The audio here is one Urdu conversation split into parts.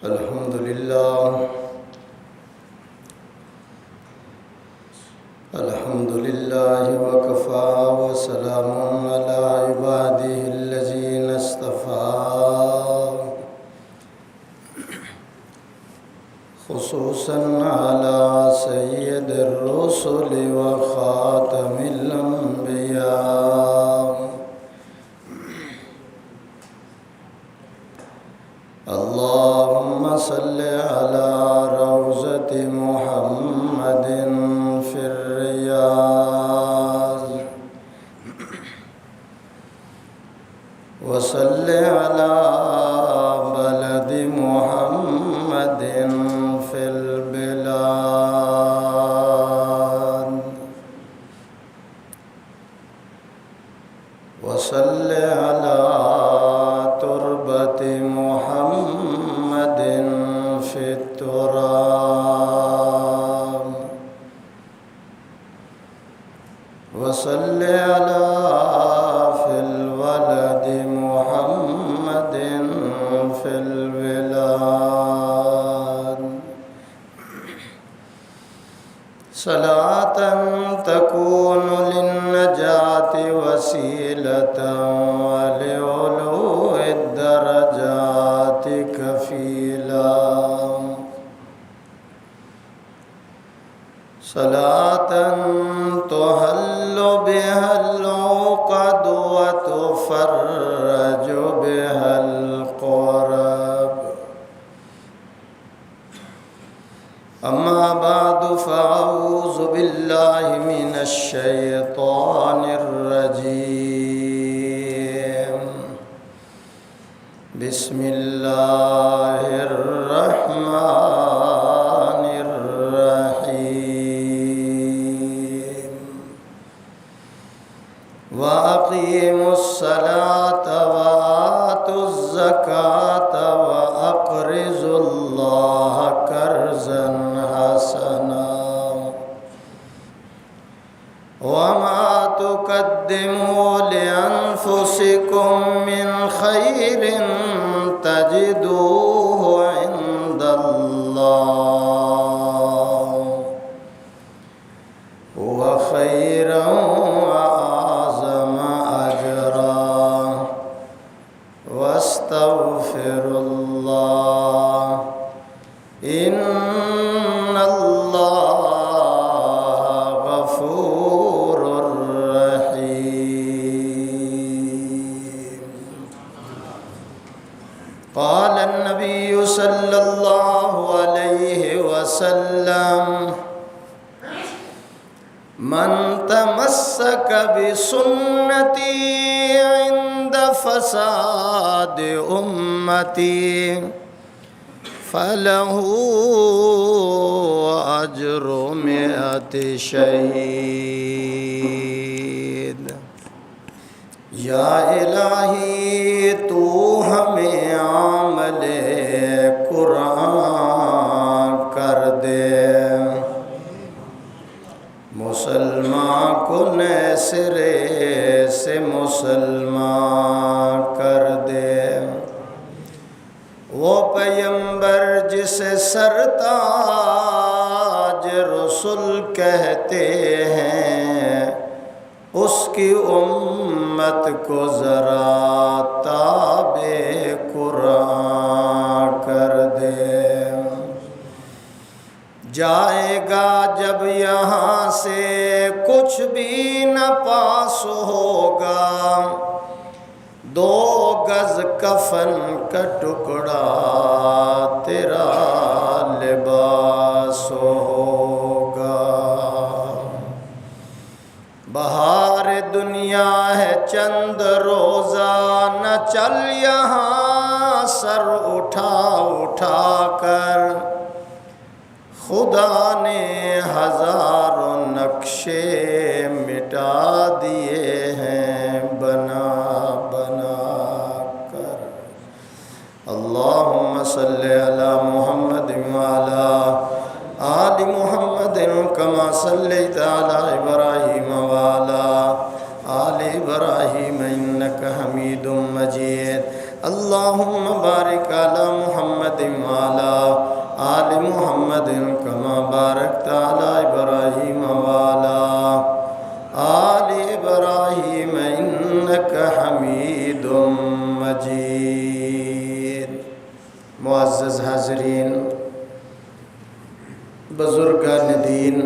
الحمد لله وكفى وسلام على عباده الذين اصطفى خصوصا على سيد الرسل وخاتم الأنبياء اللهم صل على روضة محمد في الرياض وصل على بلد محمد في البلاد وصل على تربة محمد في التراب وصل على في الولد محمد في البلاد صلاة تكون للنجاة وسيلة ولعلو الدرجات كفيلا صلاة تحل بها العقد وتفرج بها الكرب أما بعد فأعوذ بالله من الشيطان الرجيم بسم الله الرحمن الرحيم وأقيموا الصلاة وآتوا الزكاة وأقرضوا الله قرضا حسنا وما تقدموا لأنفسكم من خير تجدوه عند الله هو خيرا وأعظم أجرا واستغفر الله إن الله غفور رحيم. قال النبي صلى الله عليه وسلم من تمسك بسنتي عند فساد أمتي فله أجر 100 شہید. یا الہی تو ہمیں عمل قرآن کر دے مسلمان کو نیسرے سے مسلمان کر دے. وہ پیمبر جسے سرتاج رسول کہتے ہیں اس کی امت کو ذرا تابع قرآن کر دے. جائے گا جب یہاں سے کچھ بھی نہ پاس ہوگا 2 گز کفن کا ٹکڑا تیرا لباس ہوگا. بہار دنیا ہے چند روزہ نہ چل یہاں سر اٹھا اٹھا کر خدا نے ہزاروں نقشے مٹا دیے ہیں بنا بنا کر. اللہم صلی علی محمد وعلی آل محمد کما صلیت علی ابراہیم وعلی آل ابراہیم انک حمید مجید. اللہم بارک علی محمد وعلی معزز حاضرین، بزرگان دین،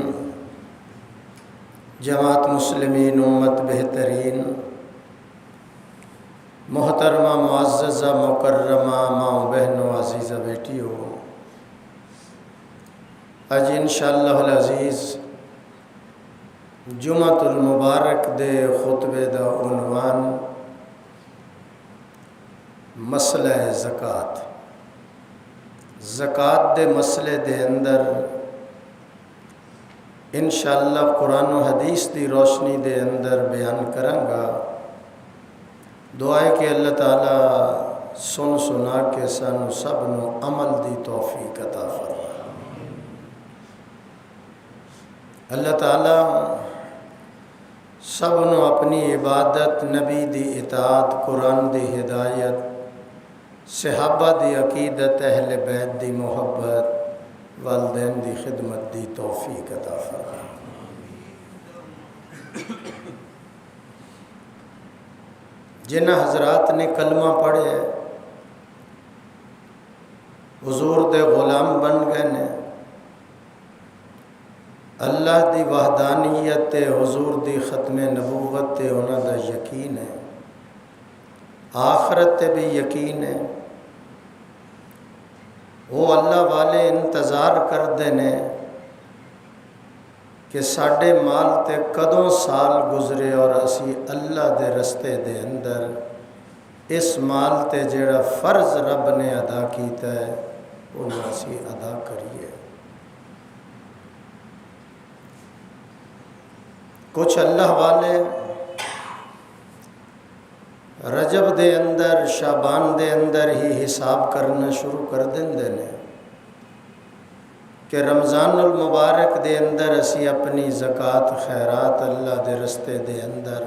جماعت مسلمین امت بہترین، محترمہ معززہ مکرمہ ماں بہنوں عزیزہ بیٹیوں، اج انشاءاللہ العزیز جمعۃ المبارک دے خطبے دا عنوان مسئلہ زکوٰۃ۔ زکوٰۃ دے مسئلے دے اندر انشاءاللہ قرآن و حدیث دی روشنی دے اندر بیان کرانگا۔ دعا ہے کہ اللہ تعالیٰ سن سنا کے سانو سب نو عمل دی توفیق عطا فرمائے۔ اللہ تعالیٰ سب نو اپنی عبادت، نبی دی اطاعت، قرآن دی ہدایت، صحابہ دی عقیدت، اہل بیت دی محبت، والدین دی خدمت دی توفیق عطا فرمائے۔ جنہ حضرات نے کلمہ پڑھے حضور دے غلام بن گئے نے، اللہ دی وحدانیت تے حضور دی ختم نبوت تے انہاں دا یقین ہے، آخرت تے بھی یقین ہے۔ وہ اللہ والے انتظار کردے نے کہ ساڈے مال تے کدوں سال گزرے اور اسی اللہ دے رستے دے اندر اس مال تے جیڑا فرض رب نے ادا کیتا ہے انہوں اسی ادا کریے۔ کچھ اللہ والے رجب دے اندر، شعبان دے اندر ہی حساب کرنا شروع کر دیندے نے کہ رمضان المبارک دے اندر اسی اپنی زکوٰۃ خیرات اللہ دے رستے دے اندر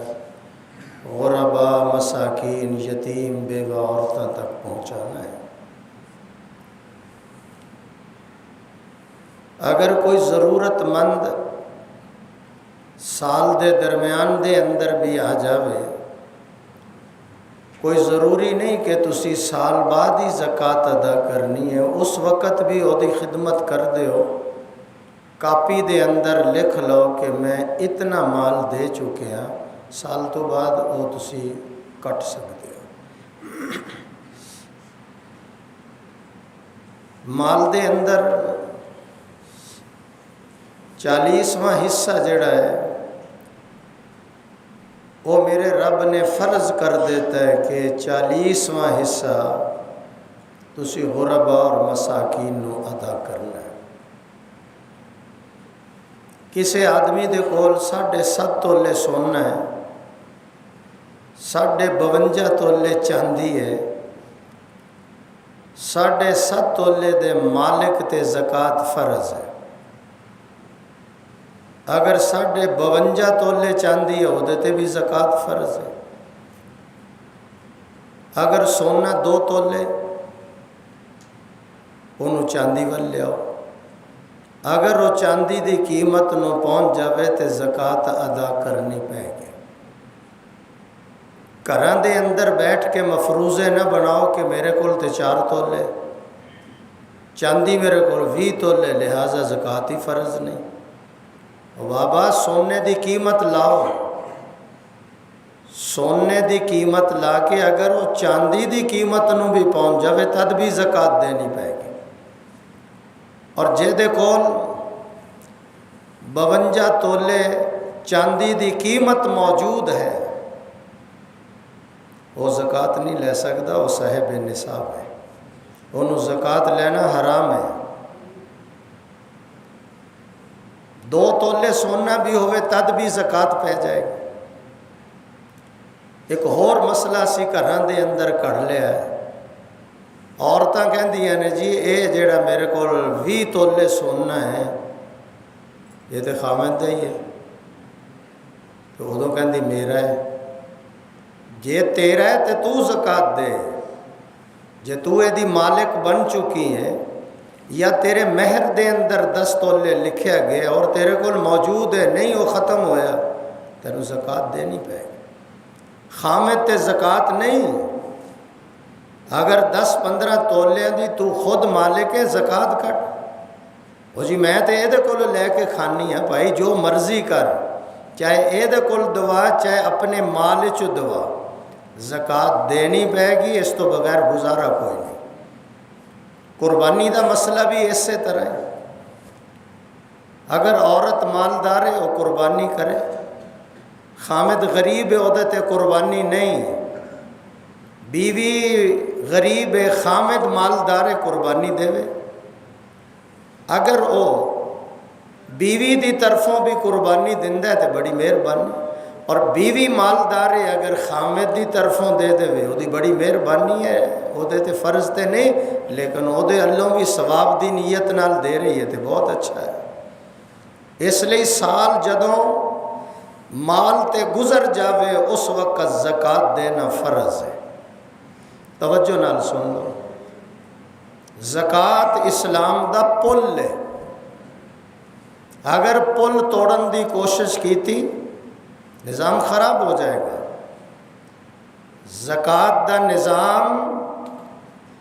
غربا، مساکین، یتیم، بیوہ عورتوں تک پہنچانا ہے۔ اگر کوئی ضرورت مند سال دے درمیان دے اندر بھی آ جاوے، کوئی ضروری نہیں کہ تسی سال بعد ہی زکوٰۃ ادا کرنی ہے، اس وقت بھی وہ دی خدمت کر دیو، کاپی دے اندر لکھ لو کہ میں اتنا مال دے چکے ہاں، سال تو بعد وہ تسی کٹ سکتے ہو۔ مال دے اندر 40واں حصہ جڑا ہے وہ میرے رب نے فرض کر دیتا ہے کہ 40واں حصہ تسی غربا اور مساکین نو ادا کرنا ہے۔ کسی آدمی دے کول 7.5 تولے سونا ہے، 52 تولے چاندی ہے، 7.5 تولے دے مالک تے زکوٰۃ فرض ہے۔ اگر 52 تولے چاندی ہے وہ تے بھی زکوٰۃ فرض ہے۔ اگر سونا 2 تولے انہوں چاندی ول لیاؤ، اگر وہ چاندی دی قیمت نو پہنچ جاوے تے زکوٰۃ ادا کرنی پے گی۔ گھراں دے اندر بیٹھ کے مفروضے نہ بناؤ کہ میرے کول تے 4 تولے چاندی، میرے کول 20 تولے، لہٰذا زکوٰۃ ہی فرض نہیں۔ بابا سونے دی قیمت لاؤ، سونے دی قیمت لا کے اگر وہ چاندی دی قیمت نو بھی پہنچ جاوے تد بھی زکوٰۃ دینی پائے گی۔ اور جے دے کول 52 تولے چاندی دی قیمت موجود ہے وہ زکوٰۃ نہیں لے سکتا، وہ صاحب نصاب ہے، انہوں زکوٰۃ لینا حرام ہے۔ 2 تولے سونا بھی ہوئے تد بھی زکوٰۃ پہ جائے گی۔ ایک اور مسئلہ سی گھراں دے اندر کڑ لیا ہے، عورتاں کہندیاں نے جی اے جیڑا میرے کول 20 تولے سونا ہے یہ تے خاوند دا ہی ہے، تو ادوں کہندی میرا ہے۔ جے تیرا ہے تے تو زکوٰۃ دے، جے تو اے دی مالک بن چکی ہے یا تیرے مہر دے اندر 10 تولے لکھیا گیا اور تیرے کول موجود ہے، نہیں وہ ختم ہویا، تینوں زکوٰۃ دینی پائے گی۔ خامد تے زکوٰۃ نہیں، اگر 10-15 تولے دی تو خود مالک ہے زکات کٹ، وہ جی میں تے یہ کول لے کے کھانی ہے بھائی، جو مرضی کر، چاہے یہ کول دوا چاہے اپنے مال چ دوا، زکات دینی پے گی، اس تو بغیر گزارا کوئی نہیں۔ قربانی دا مسئلہ بھی اسی طرح ہے، اگر عورت مالدار ہے وہ قربانی کرے، خامد غریب ہے وہ تے قربانی نہیں، بیوی غریب ہے خامد مالدار ہے قربانی دے۔ اگر وہ بیوی دی طرفوں بھی قربانی دیندا ہے تو بڑی مہربانی، اور بیوی مالدار ہے اگر خامد دی طرفوں دے دے وہ دی بڑی مہربانی ہے، وہ دے تے فرض تے نہیں لیکن وہ دے اللہ بھی ثواب دی نیت نال دے رہی ہے تے بہت اچھا ہے۔ اس لیے سال جدوں مال تے گزر جاوے اس وقت زکات دینا فرض ہے۔ توجہ نال سن لو، زکات اسلام دا پل ہے، اگر پل توڑن دی کوشش کیتی نظام خراب ہو جائے گا۔ زکات دا نظام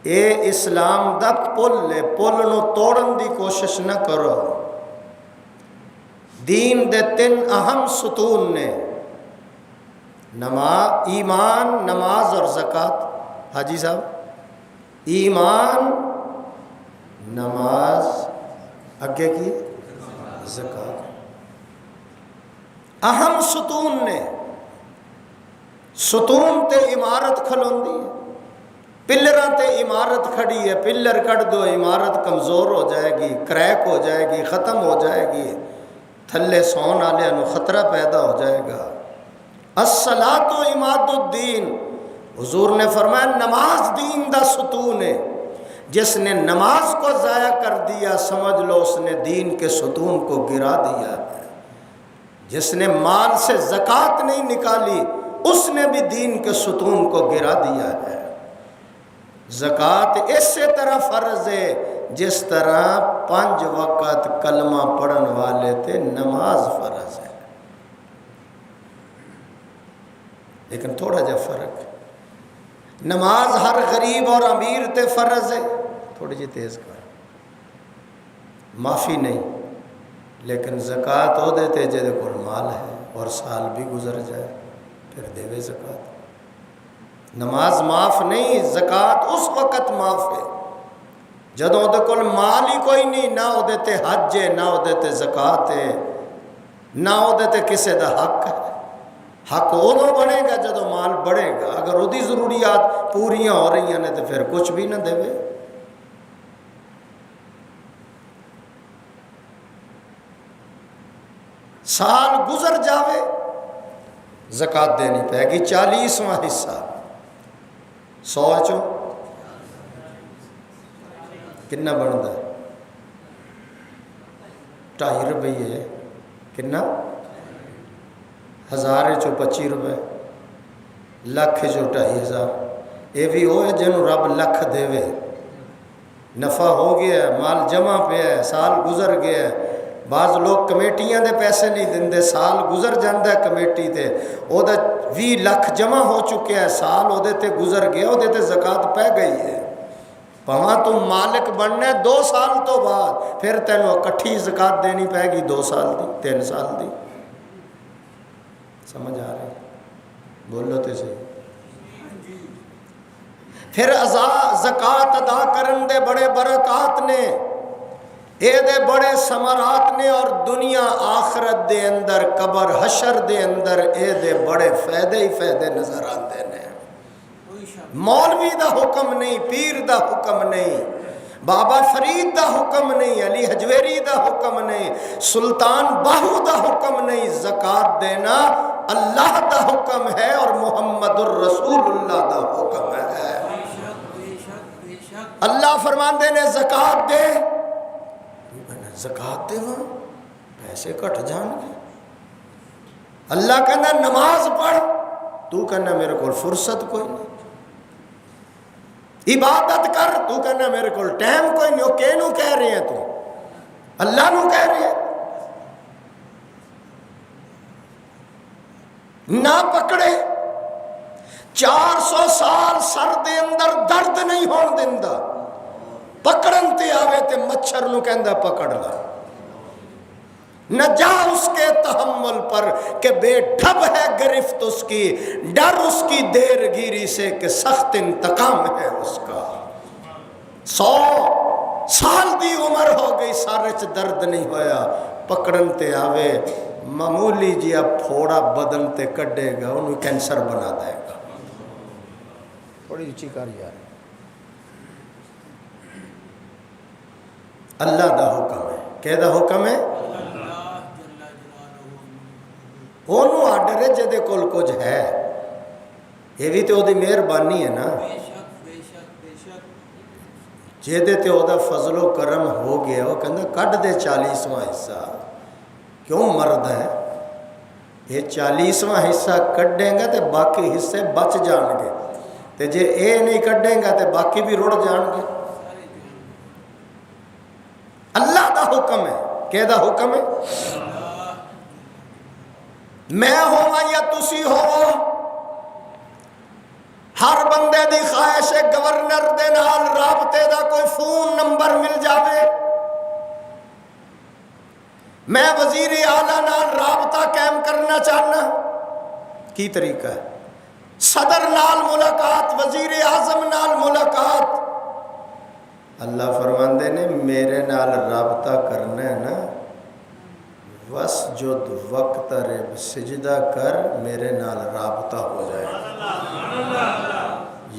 اے اسلام دا پل ہے، پل نو توڑن دی کوشش نہ کرو۔ دین دے 3 اہم ستون نے، ایمان، نماز اور زکات۔ حاجی صاحب، ایمان، نماز، اگے کی زکات، اہم ستون نے۔ ستون تے عمارت کھلوندی ہے، پلراں تے عمارت کھڑی ہے، پلر کٹ دو عمارت کمزور ہو جائے گی، کریک ہو جائے گی، ختم ہو جائے گی، تھلے سون والے نو خطرہ پیدا ہو جائے گا۔ الصلاۃ عماد الدین، حضور نے فرمایا نماز دین دا ستون ہے، جس نے نماز کو ضائع کر دیا سمجھ لو اس نے دین کے ستون کو گرا دیا ہے۔ جس نے مال سے زکات نہیں نکالی اس نے بھی دین کے ستون کو گرا دیا ہے۔ زکات اسی طرح فرض ہے جس طرح 5 وقت کلمہ پڑھن والے تے نماز فرض ہے، لیکن تھوڑا جا فرق ہے۔ نماز ہر غریب اور امیر تے فرض ہے، تھوڑی جی تیز کر، معافی نہیں، لیکن زکات وہ دیتے جہدے کول مال ہے اور سال بھی گزر جائے پھر دے زکات۔ نماز معاف نہیں، زکات اس وقت معاف ہے جدوں دے کول مال ہی کوئی نہیں، نہ وہ دیتے حج ہے، نہ وہ دیتے زکات ہے، نہ وہ دیتے کسے دا حق ہے۔ حق ادو بنے گا جدو مال بڑھے گا، اگر وہی ضروریات پوریاں ہو رہی ہیں تو پھر کچھ بھی نہ دے۔ سال گزر جاوے زکات دینی پائے گی، 40واں حصہ 100 چوں کنا بنتا ہے؟ 2.5 روپیے، کنا 1000 چوں 25 روپے، لکھ چوں 2500۔ یہ بھی وہ ہے جنہوں رب لکھ دے، نفع ہو گیا ہے، مال جمع پہ ہے، سال گزر گیا ہے۔ بعض لوگ کمیٹیاں دے پیسے نہیں دیندے، سال گزر جاندہ ہے کمیٹی تے، وہ 20 لاکھ جمع ہو چکے ہے، سال وہ تے گزر گیا، وہ تے زکات پہ گئی ہے۔ پہاں تم مالک بننا ہے 2 سال تو بعد، پھر تینوں اکٹھی زکات دینی پائے گی، 2 سال دی، 3 سال دی۔ سمجھ آ رہی؟ بولو تے صحیح۔ پھر زکات ادا کرن دے بڑے برکات نے، اے دے بڑے ثمرات نے، اور دنیا آخرت دے اندر قبر حشر دے اندر اے دے بڑے فائدے ہی فائدے نظر آتے ہیں۔ مولوی دا حکم نہیں، پیر دا حکم نہیں، بابا فرید دا حکم نہیں، علی حجویری دا حکم نہیں، سلطان باہو دا حکم نہیں، زکات دینا اللہ دا حکم ہے اور محمد الرسول اللہ دا حکم ہے۔ اللہ فرماندے نے زکات دے، زکات دے وہاں پیسے کٹ جان گے۔ اللہ کہنا نماز پڑھ، تو کہنا میرے کو فرصت کوئی نہیں۔ عبادت کر، تو کہنا میرے کو ٹائم کوئی نہیں۔ وہ کہنوں کہہ رہے ہیں، تو اللہ نو کہہ رہے ہیں۔ نہ پکڑے 400 سال سر دے اندر درد نہیں ہون دیندا، پکڑن تے آوے تے مچھر نو کہندا پکڑ لا، نہ جا اس کے تحمل پر کہ بے ڈھب ہے گرفت اس کی، ڈر اس کی دیر گیری سے کہ سخت انتقام ہے اس کا۔ 100 سال دی عمر ہو گئی سارے چ درد نہیں ہویا، پکڑن تے آوے معمولی جیا پھوڑا بدن تے کڈے گا انہوں کینسر بنا دے گا۔ بڑی اچھی کار یار، اللہ دا حکم ہے، کہ دا حکم ہے انہوں آڈر ہے جدے کول کچھ ہے، یہ بھی تو دی مہربانی ہے نا، جدے تے او دا فضل و کرم ہو گیا وہ کہندا کٹ دے 40واں حصہ، کیوں مرد ہے یہ 40واں حصہ کڈیں گا تے باقی حصے بچ جان گے، تے جے اے نہیں کڈیں گا تے باقی بھی رڑ جان گے۔ اللہ دا حکم ہے، کہ دا حکم ہے میں ہوا یا تسی ہو، ہر بندے دی خواہش ہے گورنر دے نال رابطے دا کوئی فون نمبر مل جاوے، میں وزیر اعلیٰ نال رابطہ قائم کرنا چاہنا، کی طریقہ ہے؟ صدر نال ملاقات، وزیر اعظم نال ملاقات۔ اللہ فرماندے نے میرے نال رابطہ کرنا ہے نا، وسجد وقترب، سجدہ کر میرے نال رابطہ ہو جائے گا،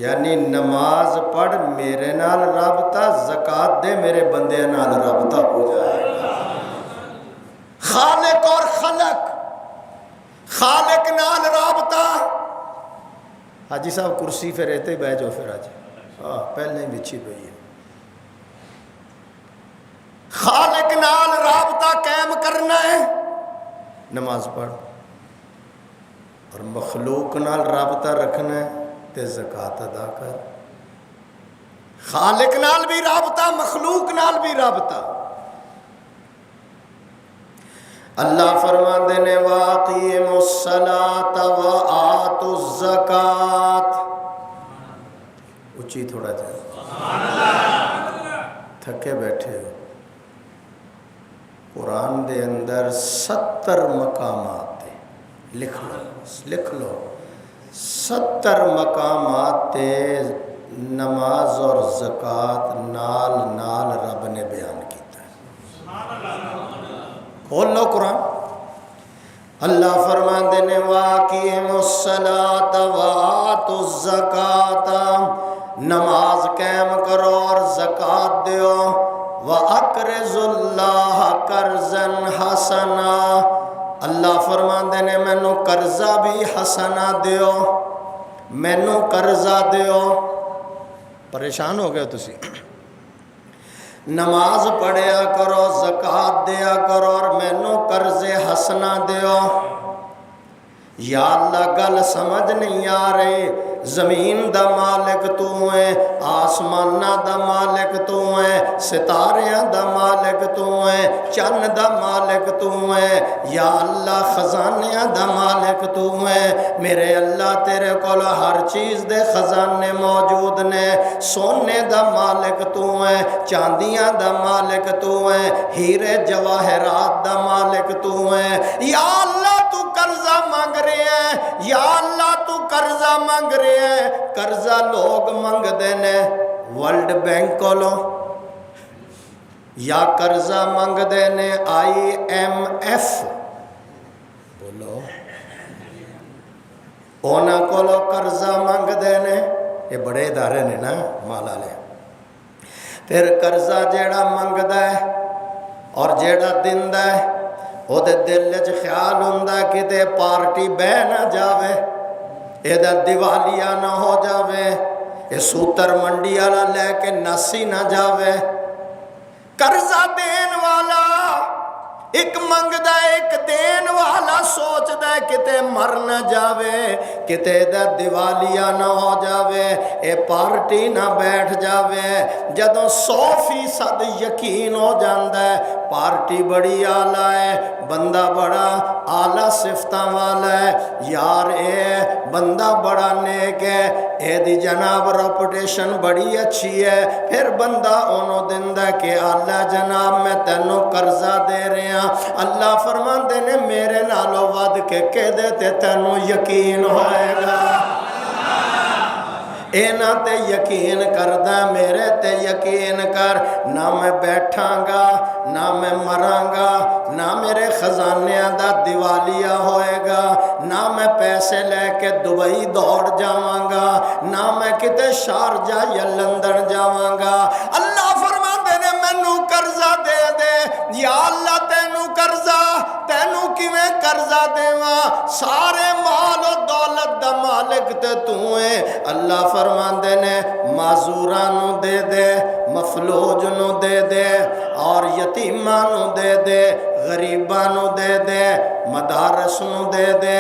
یعنی نماز پڑھ میرے نال رابطہ، زکوٰۃ دے میرے بندے نال رابطہ ہو جائے گا۔ خالق اور خلق، خالق نال رابطہ۔ حاجی صاحب کرسی پہ رہتے ہی بیٹھ جاؤ پھر آج، ہاں پہلے ہی بچھی پئی ہے۔ خالق نال رابطہ قائم کرنا ہے، نماز پڑھ، اور مخلوق نال رابطہ رکھنا ہے تے زکوٰۃ ادا کر۔ خالق نال بھی رابطہ، مخلوق نال بھی رابطہ۔ اللہ فرماندے نے وَأَقِیمُوا الصَّلَاةَ وَآتُوا الزَّکَاۃَ، اچھی تھوڑا تھکے بیٹھے ہو، قرآن دے اندر 70 مقامات تے لکھ لو 70 مقامات تے نماز اور زکوٰۃ نال نال رب نے بیان کیتا ہے۔ کھول لو قرآن، اللہ فرماندے نے وَأَقِیمُوا الصَّلَاةَ وَآتُوا الزَّکَاةَ، نماز قائم کرو اور زکوٰۃ دیو، وَأَقْرِضُوا اللَّهَ قَرْضًا حَسَنًا، اللہ فرماندے نے مینوں قرضہ بھی حسنہ دیو، مینوں قرضہ دیو۔ پریشان ہو گئے تسی، نماز پڑھیا کرو، زکوٰۃ دیا کرو اور مینوں قرض حسنہ دیو۔ یا اللہ گل سمجھ نہیں آ رہی، زمین دا مالک تو ہے، آسمانہ دا مالک تو ہے، ستاریاں دا مالک تو ہے، چن دا مالک تو ہے، یا اللہ خزانیاں دا مالک تو ہے، میرے اللہ تیرے کول ہر چیز دے خزانے موجود نے، سونے دا مالک تو ہے، چاندیاں دا مالک تو ہے، ہیرے جواہرات دا مالک تو ہے، یا اللہ تو قرضہ مانگ رہے ہیں، یا اللہ تو قرضہ مانگ رہے ہیں۔ قرضہ لوگ منگ دینے ورلڈ بینک کو لو، یا قرضہ منگ دینے IMF بولو، اونا کو لو قرضہ منگ دینے، یہ بڑے ادارے نے نا مالا لے۔ پھر قرضہ جیڑا منگ دے اور جیڑا دن دے وہ دے دل وچ خیال ہوندا کہ تے پارٹی بہ نہ جاوے، ایدہ دیوالیہ نہ ہو جاوے، یہ سوتر منڈی والا لے کے نسی نہ جاوے۔ قرضہ دین والا ایک منگدا ایک دین والا سوچدا ہے کتے مر نہ جاوے، کتے دا دیوالیہ نہ ہو جاوے، اے پارٹی نہ بیٹھ جاوے۔ جدوں 100% یقین ہو جاندا ہے پارٹی بڑی اعلیٰ ہے، بندہ بڑا اعلیٰ صفتاں والا ہے، یار اے بندہ بڑا نیک ہے، اے دی جناب ریپوٹیشن بڑی اچھی ہے، پھر بندہ انہوں دندا کہ اللہ جناب میں تینوں قرضہ دے رہے ہیں، اللہ فرماندے نے میرے نالوں ود کے کہدے تے تینوں یقین ہوئے گا۔ اینا تے یقین کردہ میرے تے یقین کر، نہ میں بیٹھاں گا نہ میں مراں گا، نہ میرے خزانے دا دیوالیہ ہوئے گا، نہ میں پیسے لے کے دبئی دوڑ جاواں گا، نہ میں کتے شارجہ یا لندن جاواں گا۔ اللہ فرماندے نے مینوں قرضہ دے دے، یا اللہ تینوں قرضہ تینوں کیویں قرضہ دیواں، سارے مال و دولت دا مالک تے تو ہے۔ اللہ فرماندے نے معذوراں نو دے دے، مفلوج نو دے دے، اور یتیماں نو دے دے، غریباں نو دے دے، مدارس نو دے دے،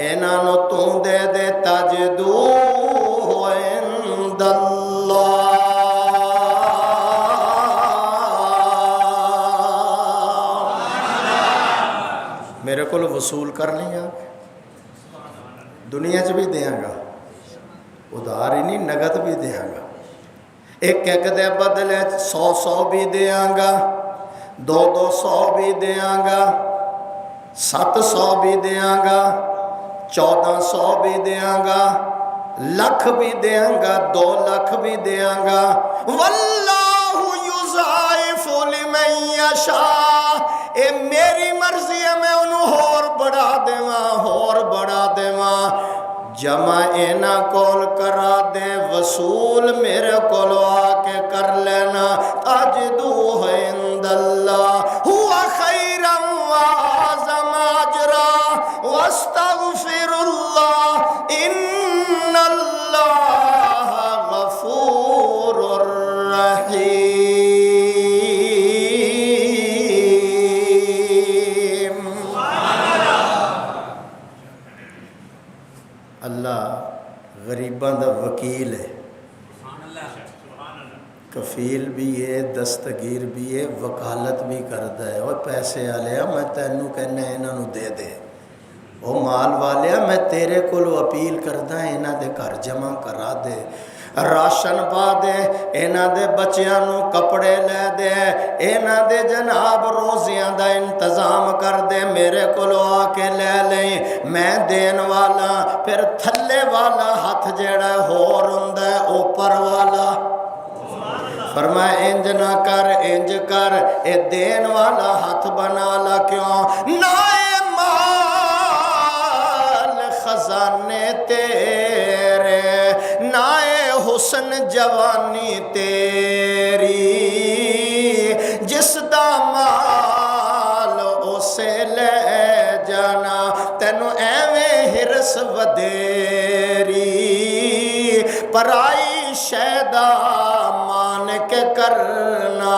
انہاں نو تو دے دے، تجدو عند اللہ۔ میرے کو وصول کر لیں آپ، دنیا چ بھی دیاں گا، ادھار ہی نہیں نگد بھی دیاں گا، ایک ایک دے بدلے 100 بھی دیاں گا، 200 بھی دیاں گا، 700 بھی دیاں گا، 1400 بھی دیاں گا، لکھ بھی دیاں گا، 2 لکھ بھی دیاں گا۔ واللہ یضاعف لمن یشاء، اے میری مرضی ہے میں انہوں ہور بڑھا دیواں، ہور بڑھا دیواں۔ جمع اینا کول کرا دے، وصول میرے کولو آ کے کر لینا، تجدوہ عند اللہ ہوا خیرا وعظم اجرا واستغفر اللہ ان اللہ غفور رحیم۔ اللہ غریباں دا وکیل ہے، کفیل بھی ہے، دستگیر بھی ہے، وکالت بھی کرتا ہے۔ اور پیسے والے میں تینوں کہنا انہوں دے دے، وہ مال والے میں تیرے کو اپیل کرتا ہے انہاں دے گھر جمع کرا دے، راشن پا دے، انہاں دے بچیاں نو کپڑے لے دے، انہاں دے جناب روزیاں دا انتظام کر دے، میرے کو آ کے لے لیں، میں دین والا۔ پھر تھلے والا ہاتھ جیڑا ہور ہوندا ہے اوپر والا، فرمایا انج نہ کر انج کر، اے دین والا ہاتھ بنا لا، کیوں نہ مال خزانے تیرے، نہ حسن جوانی تیری، جس دا مال اسے لے جانا، تینوں ایویں ہرس ودیری، پرائی شیدا مان کے کرنا،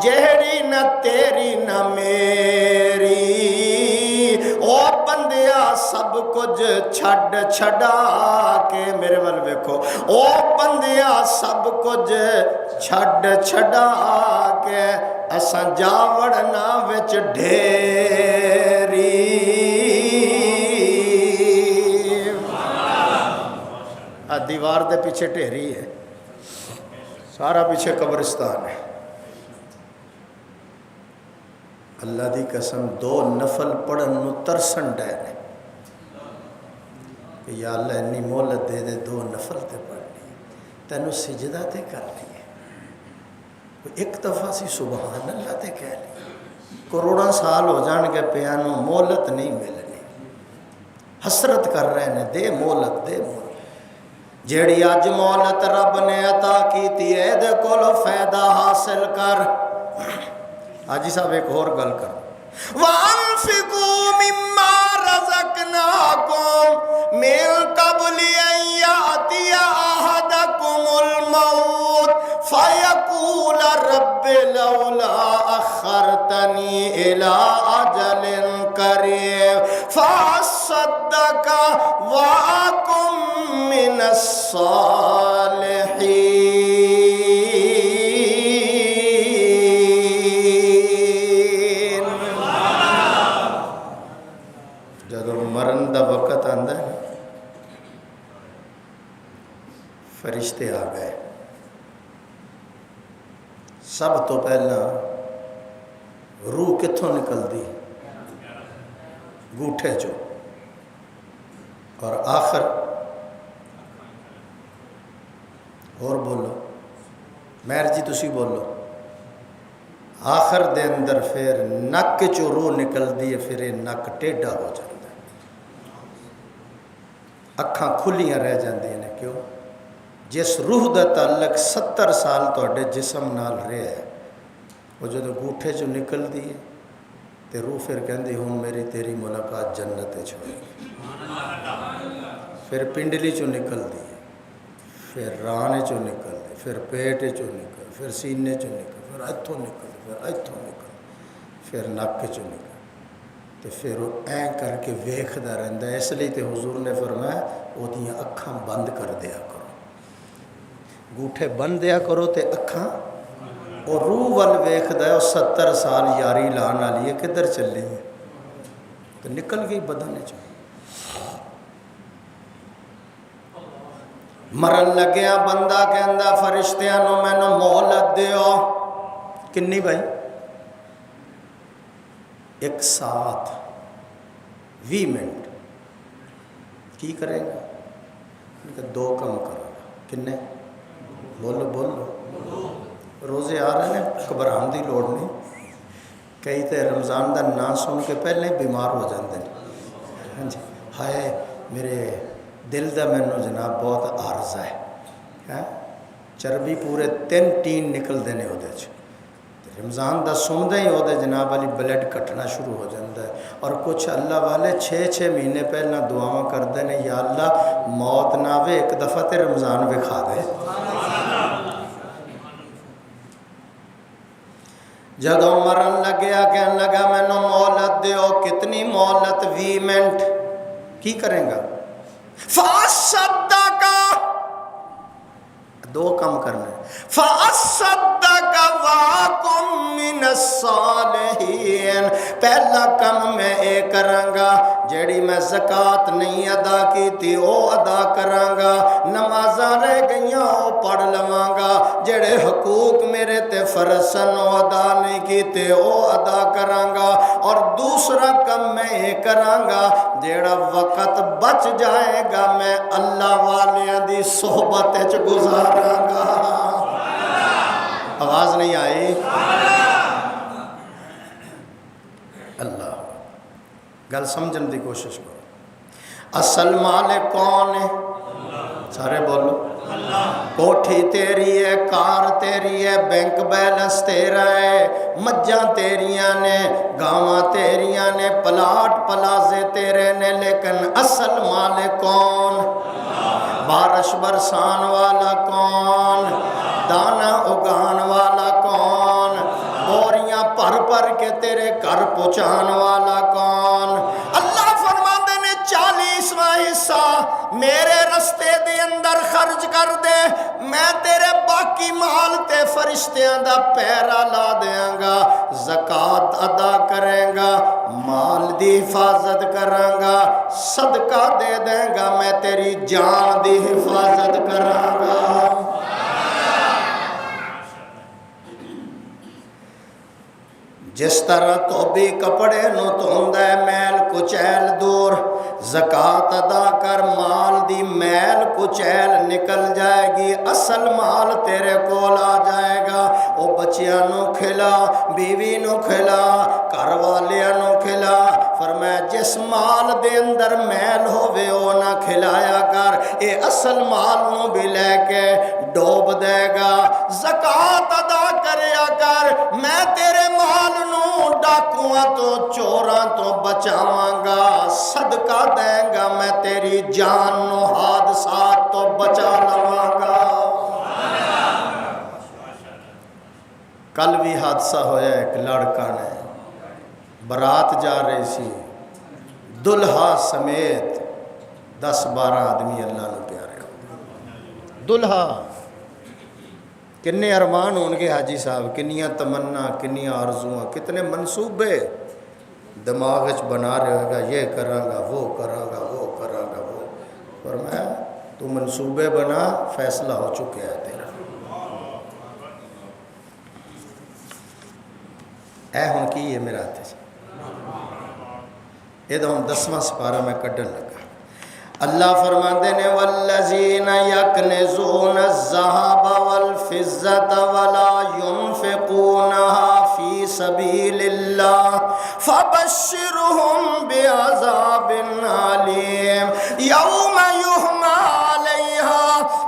جہڑی نہ تیری نہ میری، او بندیا سب کچھ چھڈ چھڈا کے، میرے ول ویکھو، او بندیا سب کچھ چھڈ چھڈا کے، اساں جا وڑنا وچ ڈھیری۔ دیوار دے پیچھے ڈھیری ہے، سارا پیچھے قبرستان ہے۔ اللہ دی قسم 2 نفل پڑھن نو ترسن ڈے نے کہ یا اللہ انی مہلت دے دے 2 نفل تے پڑھنی، تینوں سجدہ تے کر لیے، ایک دفعہ سی سبحان اللہ تے کہہ لی، کروڑاں سال ہو جان کے پیانو مہلت نہیں ملنی، حسرت کر رہے نے، دے مہلت دے مہلت، جیڑی اج مہلت رب نے عطا کیتی ہے دے کولو فائدہ حاصل کر۔ حاجی صاحب ایک اور گل کر، وَأَنفِقُوا مِمَّا رَزَقْنَاكُمْ مِن قَبْلِ أَن يَأْتِيَ أَحَدَكُمُ الْمَوْتُ فَيَقُولَ رَبِّ لَوْلَا أَخَّرْتَنِي إِلَىٰ أَجَلٍ الصالحین۔ جدو مرن دا وقت آندا ہے فرشتے آ گئے، سب تو پہلا روح کتھوں نکل دی؟ گوٹھے چو، اور آخر اور بولو مہر جی تسی بولو، آخر دے اندر پھر نک چو روح نکل دی ہے، پھر یہ نک ٹیڑھا ہو جاتا ہے، اکھاں کھلیاں رہ جاندی ہیں۔ کیوں؟ جس روح دا تعلق 70 سال تواڈے جسم نال رہا ہے، وہ جدو گوٹھے چو نکل دی ہے تے روح پھر کہندی ہوں میری تیری ملاقات جنت وچ ہوئے گی، پھر پنڈلی چو نکل دی ہے، پھر ران چو نکل دی، پھر پیٹ چو نکل، پھر سینے چو نکل، پھر اتھوں نکل، پھر اتھوں نکل، پھر نک چو نکل، تو پھر وہ این کر کے ویکھدا رہندا ہے۔ اس لیے تے حضور نے فرمایا وہ دیاں اکھاں بند کر دیا کرو، گوٹھے بند دیا کرو تے اکھاں، اور روح ول ویکھدا ہے، 70 سال یاری لان والی ہے، کدھر چلی ہے؟ تو نکل گئی بدن چ۔ مرن لگیا بندہ کہندا فرشتیاں نو مینوں مہلت دیو، کنی بھائی؟ 1 ساتھ 20 منٹ۔ کی کرے گا؟ 2 کم کرے گا۔ کنے؟ بولو بولو، روزے آ رہے ہیں، گھبران دی لوڑ نہیں، کئی تے رمضان دا نام سن کے پہلے ہی بیمار ہو جاندے ہیں۔ ہاں جی، ہائے میرے دل دا مینوں جناب بہت عارضہ ہے، چربی پورے 3 ٹین نکل دینے ہو دے چ، رمضان دا سندا ہی ہو دے جناب والی بلڈ کٹنا شروع ہو جاتا ہے، اور کچھ اللہ والے 6 مہینے پہلے دعاواں کرتے ہیں، یا اللہ موت نہ آوے، ایک دفعہ تے رمضان وکھا دے۔ جدو مرن لگیا کہنے لگا مینوں مہلت دیو، کتنی مہلت؟ 20 منٹ۔ کی کریں گا؟ فَأَصَّدَّقَ، 2 کم کرنے، فَأَصَّدَّقَ وَأَكُن مِّنَ الصَّالِحِينَ۔ پہلا کم میں اے کراں گا، جیڑی میں زکوٰۃ نہیں ادا کیتی او ادا کراں گا، نمازاں رہ گئیاں او پڑھ لواں گا، جڑے حقوق میرے تے فرض سن او ادا نہیں کیتے او ادا کراں گا، اور دوسرا کم میں اے کراں گا، جیڑا وقت بچ جائے گا میں اللہ والیاں دی صحبت وچ گزاراں گا۔ آواز نہیں آئی؟ اللہ، گل سمجھن دی کوشش کرو۔ اصل مالک کون ہے؟ سارے بولو۔ کوٹھی تیری ہے، کار تیری ہے، بینک بیلنس تیرا ہے، مجھاں تیریاں نے، گاواں تیریاں نے، پلاٹ پلازے تیرے نے، لیکن اصل مالک کون؟ بارش برسان والا کون؟ دانا اگان والا کون؟ بوریاں پر پر کے تیرے گھر پہنچان والا کون؟ اللہ فرماندے نے 40واں حصہ میرے رستے دے اندر خرچ کر دے، میں تیرے باقی مال تے فرشتیاں دا پیرا لا دیاں گا، زکوٰۃ ادا کریں گا، مال دی حفاظت کراں گا، صدقہ دے دیں گا، میں تیری جان دی حفاظت کراں گا۔ جس طرح توبی کپڑے نو دھوندا ہے میل کچیل دور، زکوٰۃ ادا کر، مال دی میل کچیل نکل جائے گی، اصل مال تیرے کول آ جائے گا۔ او بچیاں نو کھلا، بیوی نو کھلا، گھر والیاں نو کھلا، فرمایا جس مال دے اندر میل ہووے او نہ کھلایا کر، اے اصل مال نو بھی لے کے ڈوب دے گا۔ زکوٰۃ ادا کریا کر، میں تیرے مال نو ڈاکواں تو چوراں تو بچاواں گا، صدقہ دیں گا، میں تیری جان نو حادثات تو بچا لواں گا۔ کل بھی حادثہ ہویا، ایک لڑکا نے برات جا رہی سی، دلہا سمیت 10-12 آدمی اللہ نے پیارے ہو، دلہا کنے ارمان ہون گے حاجی صاحب، کنیاں تمنا، کنیاں آرزواں، کتنے منصوبے دماغ وچ بنا رہے ہوگا، یہ کراں گا، وہ کراں گا، وہ کراں گا، وہ فرمایا تو منصوبے بنا، فیصلہ ہو چکے ہے تیرا۔ اے ہن کی ہے میرا ہاتھ سے، یہ تو ہم 10واں سپارہ میں کڈن لگا۔ اللہ فرماتے ہیں والذین یکنزون الذھب والفضة ولا ينفقونها فی سبیل اللہ فبشرهم بعذاب علیم یوم یحمى علیہا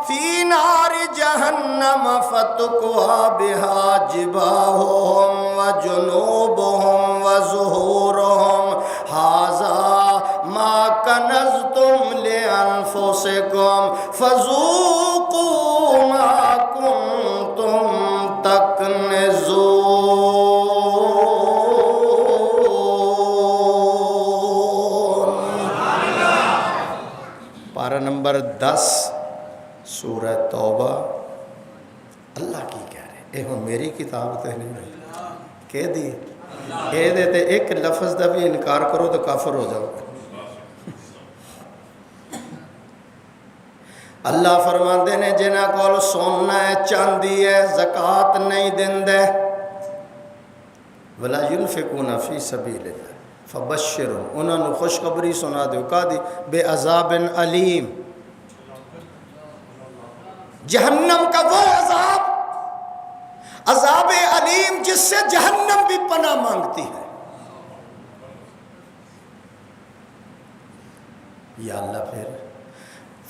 فی نار جہنم فتکوی بہا جباہہم وجنوبہم وظہورہم ھذا ما کنزتم لأنفسکم فذوقوا ما کنتم تکنزون۔ پارہ نمبر 10 سورہ توبہ۔ اللہ کی کہہ رہے اے ہوں میری کتاب تے نہیں رہی کہہ دی، اے دیتے ایک لفظ دا بھی انکار کرو تو کافر ہو جاؤ۔ اللہ فرماندے نے جنہاں کول سونا ہے چاندی ہے زکوٰۃ نہیں دیندے، ولا ينفقون فی سبیل اللہ فبشرهم، انہوں نے خوشخبری سنا دو، کہا دی بے عذاب علیم، جہنم کا وہ عذاب، عذاب علیم جس سے جہنم بھی پناہ مانگتی ہے۔ یا اللہ پھر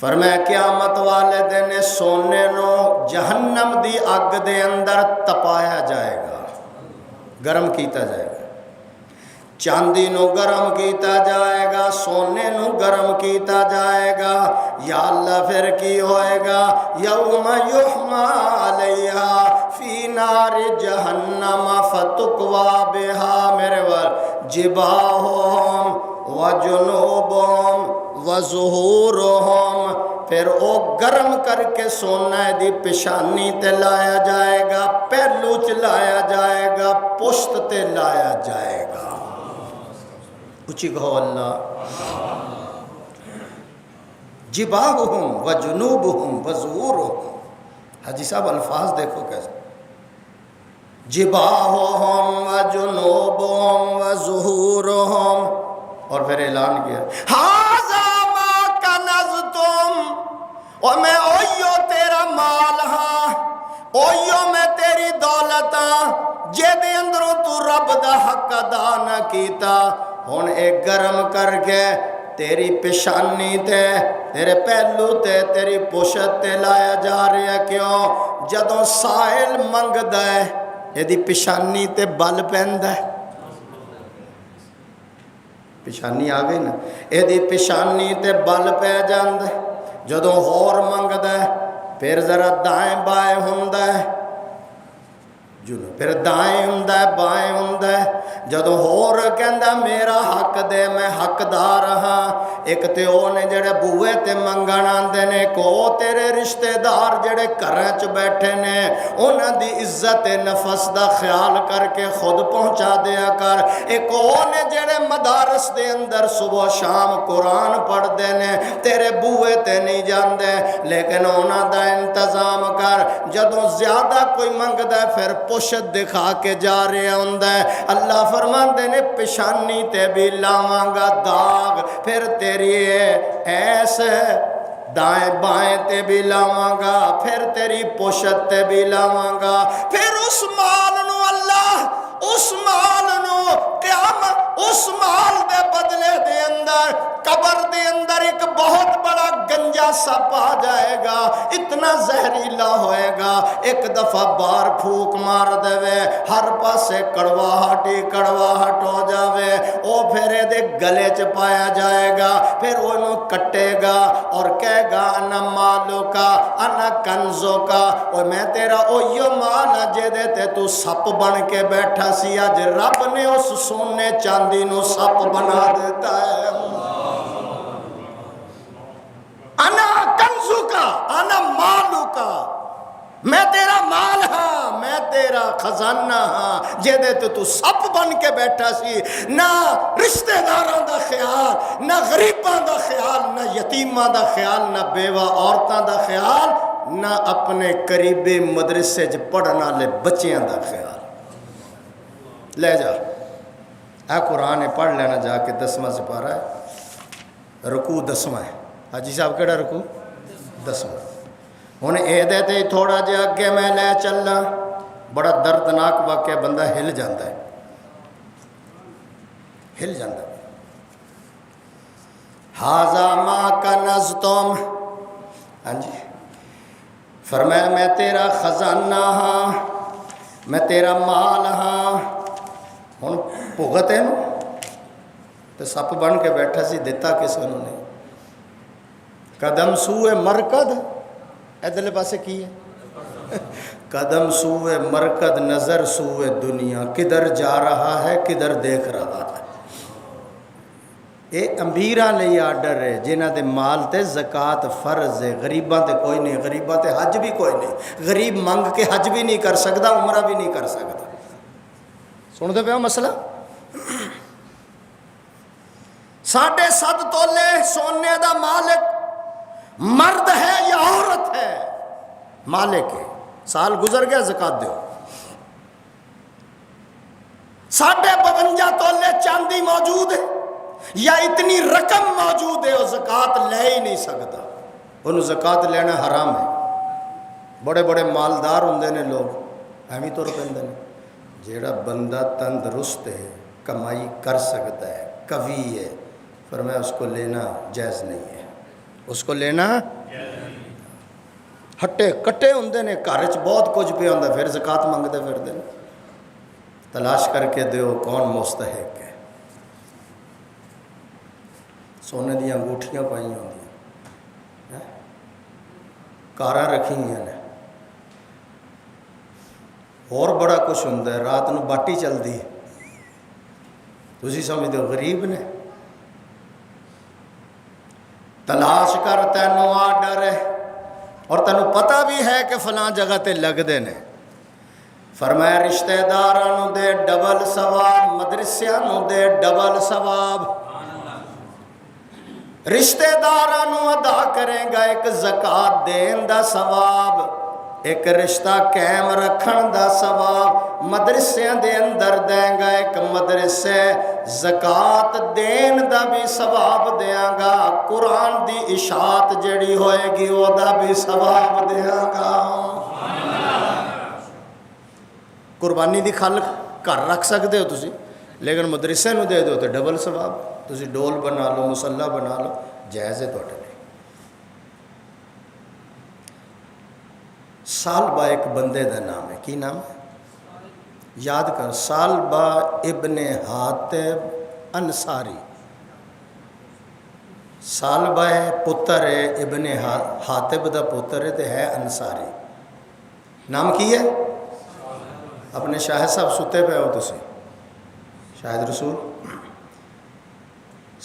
فرمایا قیامت والے دن سونے نو جہنم دی اگ دے اندر تپایا جائے گا، گرم کیتا جائے گا، چاندی نو گرم کیتا جائے گا، سونے نو گرم کیتا جائے گا۔ یا اللہ پھر کی ہوئے گا یوم یحمى علیہا فی نار جہنم فتکوی بہا میرے ور جباہہم وجنوبہم وظہورہم، پھر او گرم کر کے سونا دی پیشانی تے لایا جائے گا، پہلو چ لایا جائے گا، پشت تے لایا جائے گا۔ اچھی کہو اللہ، جباہہم وجنوبہم وظہورہم، حاجی صاحب الفاظ دیکھو کیسے، جباہہم وجنوبہم وظہورہم، اور پھر اعلان کیا ھذا ما کنزتم، اور میں اوہیو تیرا مال ہاں، اوہیو میں تیری دولت ہاں، جے دے اندروں تو رب دا حق ادا نہ کیتا، ہن ایک گرم کر کے تیری پیشانی تے، تیرے پہلو تے، تیری پشت تے لایا جا رہا ہے۔ کیوں؟ جدوں سائل منگدا ہے یہ دی پیشانی تے بل پیندا ہے، پیشانی آ گئی نا، یہ دی پیشانی تے بل پہ جاندہ ہے، جدوں ہور منگدا ہے پھر ذرا دائیں بائیں ہوندا ہے، پھر دائیں ہوندا ہے بائیں ہوندا ہے، جدوں ہور کہندا میرا حق دے میں حقدار ہاں، ایک تے او نے جڑے بوئے تے منگن آندے نے، کو تیرے رشتہ دار جڑے گھراں چ بیٹھے نے، انہاں دی عزت نفس دا خیال کر کے خود پہنچا دیا کر، ایک او نے جڑے مدارس دے اندر صبح شام قرآن پڑھ دے نے، تیرے بوئے تے نہیں جاندے، لیکن انہاں دا انتظام کر، جدوں زیادہ کوئی منگدا ہے پھر پشت دکھا کے جا رہا ہوندا ہے۔ اللہ فرماندے نے پیشانی تے بھی لاواں گا داغ، پھر تیری ایسے دائیں بائیں تے بھی لاواں گا، پھر تیری پشت تے بھی لاواں گا، پھر اس مال نو اللہ، اس مال نو قیامت، اس مال دے بدلے دے اندر قبر دے اندر ایک بہت بڑا گنجا سپ آ جائے گا، اتنا زہریلا ہوئے گا، ایک دفعہ بار پھوک مار دے، ہر پاسے کڑواہٹ ہی کڑواہٹ ہو جاوے، او پھر دے گلے چ پایا جائے گا، پھر انہوں کٹے گا اور کہے گا انا مالو کا انا کنزو کا، اور میں تیرا اوہیو مال جے دے تے تو سپ بن کے بیٹھا سی، آج رب نے اس سونے چاندی نو سپ بنا دیتا ہے۔ انا کنزو کا انا مالو میں تیرا مال ہاں، میں تیرا خزانہ ہاں جہدے تو سپ بن کے بیٹھا سی. نہ رشتہ داراں دا خیال، نہ غریباں دا خیال، نہ یتیماں دا خیال، نہ بیوہ عورتاں دا خیال، نہ اپنے قریبی مدرسے چ پڑھن والے بچیاں دا خیال. لے جا اے قرآن پڑھ لینا جا کے 10واں سپارہ ہے، رکوع 10واں ہے. حاجی صاحب کہڑا رکوع؟ 10واں. ہوں یہ تھوڑا جہا اگے میں لے چلنا، بڑا دردناک واقعہ، بندہ ہل جاتا ہے، ہل جاتا ہے. ہاذا ما کنزتم، ہاں جی، فرمایا میں تیرا خزانہ ہاں، میں تیرا مال ہاں. ہوں بھگت ہے تو سپ بن کے بیٹھا سی، دیتا کسی نے نہیں. قدم سوئے مرکد، ادھرلے پاسے کی ہے؟ قدم سوئے مرکد، نظر سوئے دنیا، کدھر جا رہا ہے کدھر دیکھ رہا ہے. یہ امیراں لئی آرڈر ہے جنہ دے مال تے زکوٰۃ فرض ہے، غریباں تے کوئی نہیں. غریباں تے حج بھی کوئی نہیں، غریب منگ کے حج بھی نہیں کر سکتا، عمرہ بھی نہیں کر سکتا. سن دے پہ مسئلہ. 7.5 تولے سونے دا مالک مرد ہے یا عورت ہے؟ مالک ہے. سال گزر گیا زکوٰۃ دیو. 52.5 تولے چاندی موجود ہے یا اتنی رقم موجود ہے، وہ زکوٰۃ لے ہی نہیں سکتا، انہوں زکوٰۃ لینا حرام ہے. بڑے بڑے مالدار ہوندے نے لوگ، ایویں تر پیندے نے. جیڑا بندہ تندرست ہے، کمائی کر سکتا ہے، قوی ہے، فرمایا اس کو لینا جائز نہیں ہے. اس کو لینا ہٹے کٹے ہوندے نے، گھر چ بہت کچھ پہ ہوندا، پھر زکوٰۃ منگتے پھردے نے. تلاش کر کے دیو کون مستحق ہے. سونے دیا انگوٹھیاں پائی ہوندیاں، کاراں رکھی ہوئی نے، اور بڑا کچھ ہوتا ہے. رات نو باٹی چلتی ہے، تسی سمجھتے ہو غریب نے. تلاش کر، تینوں آرڈر ہے اور تینوں پتہ بھی ہے کہ فلاں جگہ تے لگدے نے. فرمایا رشتہ داراں دے ڈبل ثواب، مدرسیاں دے ڈبل ثواب. رشتہ داراں ادا کرے گا ایک زکوٰۃ دین دا ثواب، ایک رشتہ قائم رکھن دا ثواب. مدرسیاں دے اندر دیں گا ایک مدرسے زکوٰۃ دین دا بھی ثواب دیاں گا. قرآن دی اشاعت جڑی ہوئے گی وہ دا بھی ثواب دیاں گا. قربانی دی خل گھر رکھ سکتے ہو تسی، لیکن مدرسے نو دے دو تو ڈبل ثواب. تسی ڈول بنا لو، مصلی بنا لو، جائز ہے تواڈے لئی. سالبہ ایک بندے دا نام ہے، کی نام ہے؟ یاد کر، سالبہ ابن حاتب انصاری. سالبہ ہے پتر ہے ابن حاتب دا پتر ہے تے ہے انصاری. نام کی ہے؟ اپنے شاہد صاحب ستے پہ ہو تسی، شاہد رسول.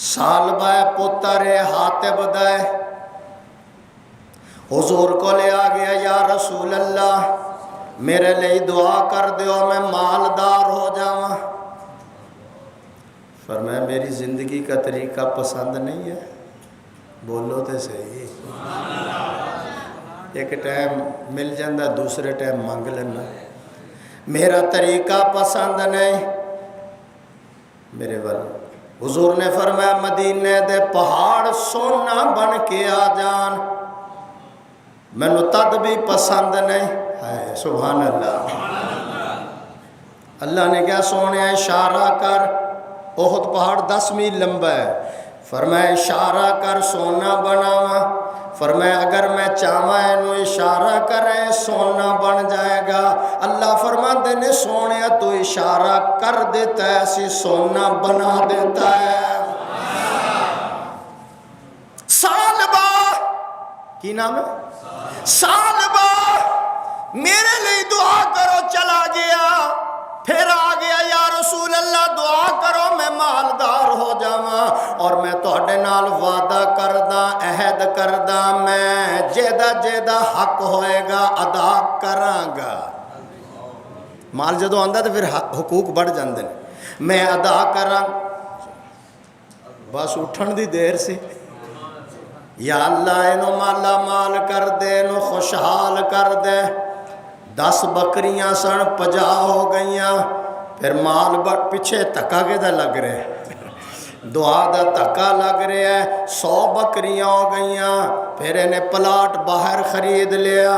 سالبہ پتر ہے حاتب دا ہے. حضور کو لے آ گیا، یا رسول اللہ میرے لیے دعا کر دیو میں مالدار ہو جاواں. فرمایا میری زندگی کا طریقہ پسند نہیں ہے؟ بولو تے صحیح. ایک ٹائم مل جاندہ، دوسرے ٹائم مانگ لینا. میرا طریقہ پسند نہیں میرے والے. حضور نے فرمایا مدینے دے پہاڑ سونا بن کے آ جان، مینو تد بھی پسند نہیں ہے. سبحان اللہ. اللہ نے کیا سونے اشارہ کر، احد پہاڑ 10 میل لمبا ہے. فرمایا اشارہ کر سونا بناواں. فرمایا اگر میں چاہواں اینو اشارہ کریں سونا بن جائے گا. اللہ فرماتے نے سونے تو اشارہ کر دیتا ہے، اسی سونا بنا دیتا ہے. سالبہ کی نام ہے؟ سالبہ میرے لیے دعا کرو. چلا گیا، پھر آ گیا، یا رسول اللہ دعا کرو میں مالدار ہو جاواں اور میں تہاڈے نال وعدہ کردا عہد کردا میں جیدا جیدا حق ہوئے گا ادا کراں گا۔ مال جدوں آندا تے پھر حقوق بڑھ جاندے نے، میں ادا کراں۔ بس اٹھن دی دیر سی، یا اللہ اینو مالا مال کر دے، اینو خوشحال کر دے۔ 10 بکریاں سن 50 ہو گئیاں، پھر مال پیچھے دھکا کہدا لگ رہا ہے، دعا دا دھکا لگ رہا ہے۔ 100 بکریاں ہو گئیاں، پھر انہیں پلاٹ باہر خرید لیا۔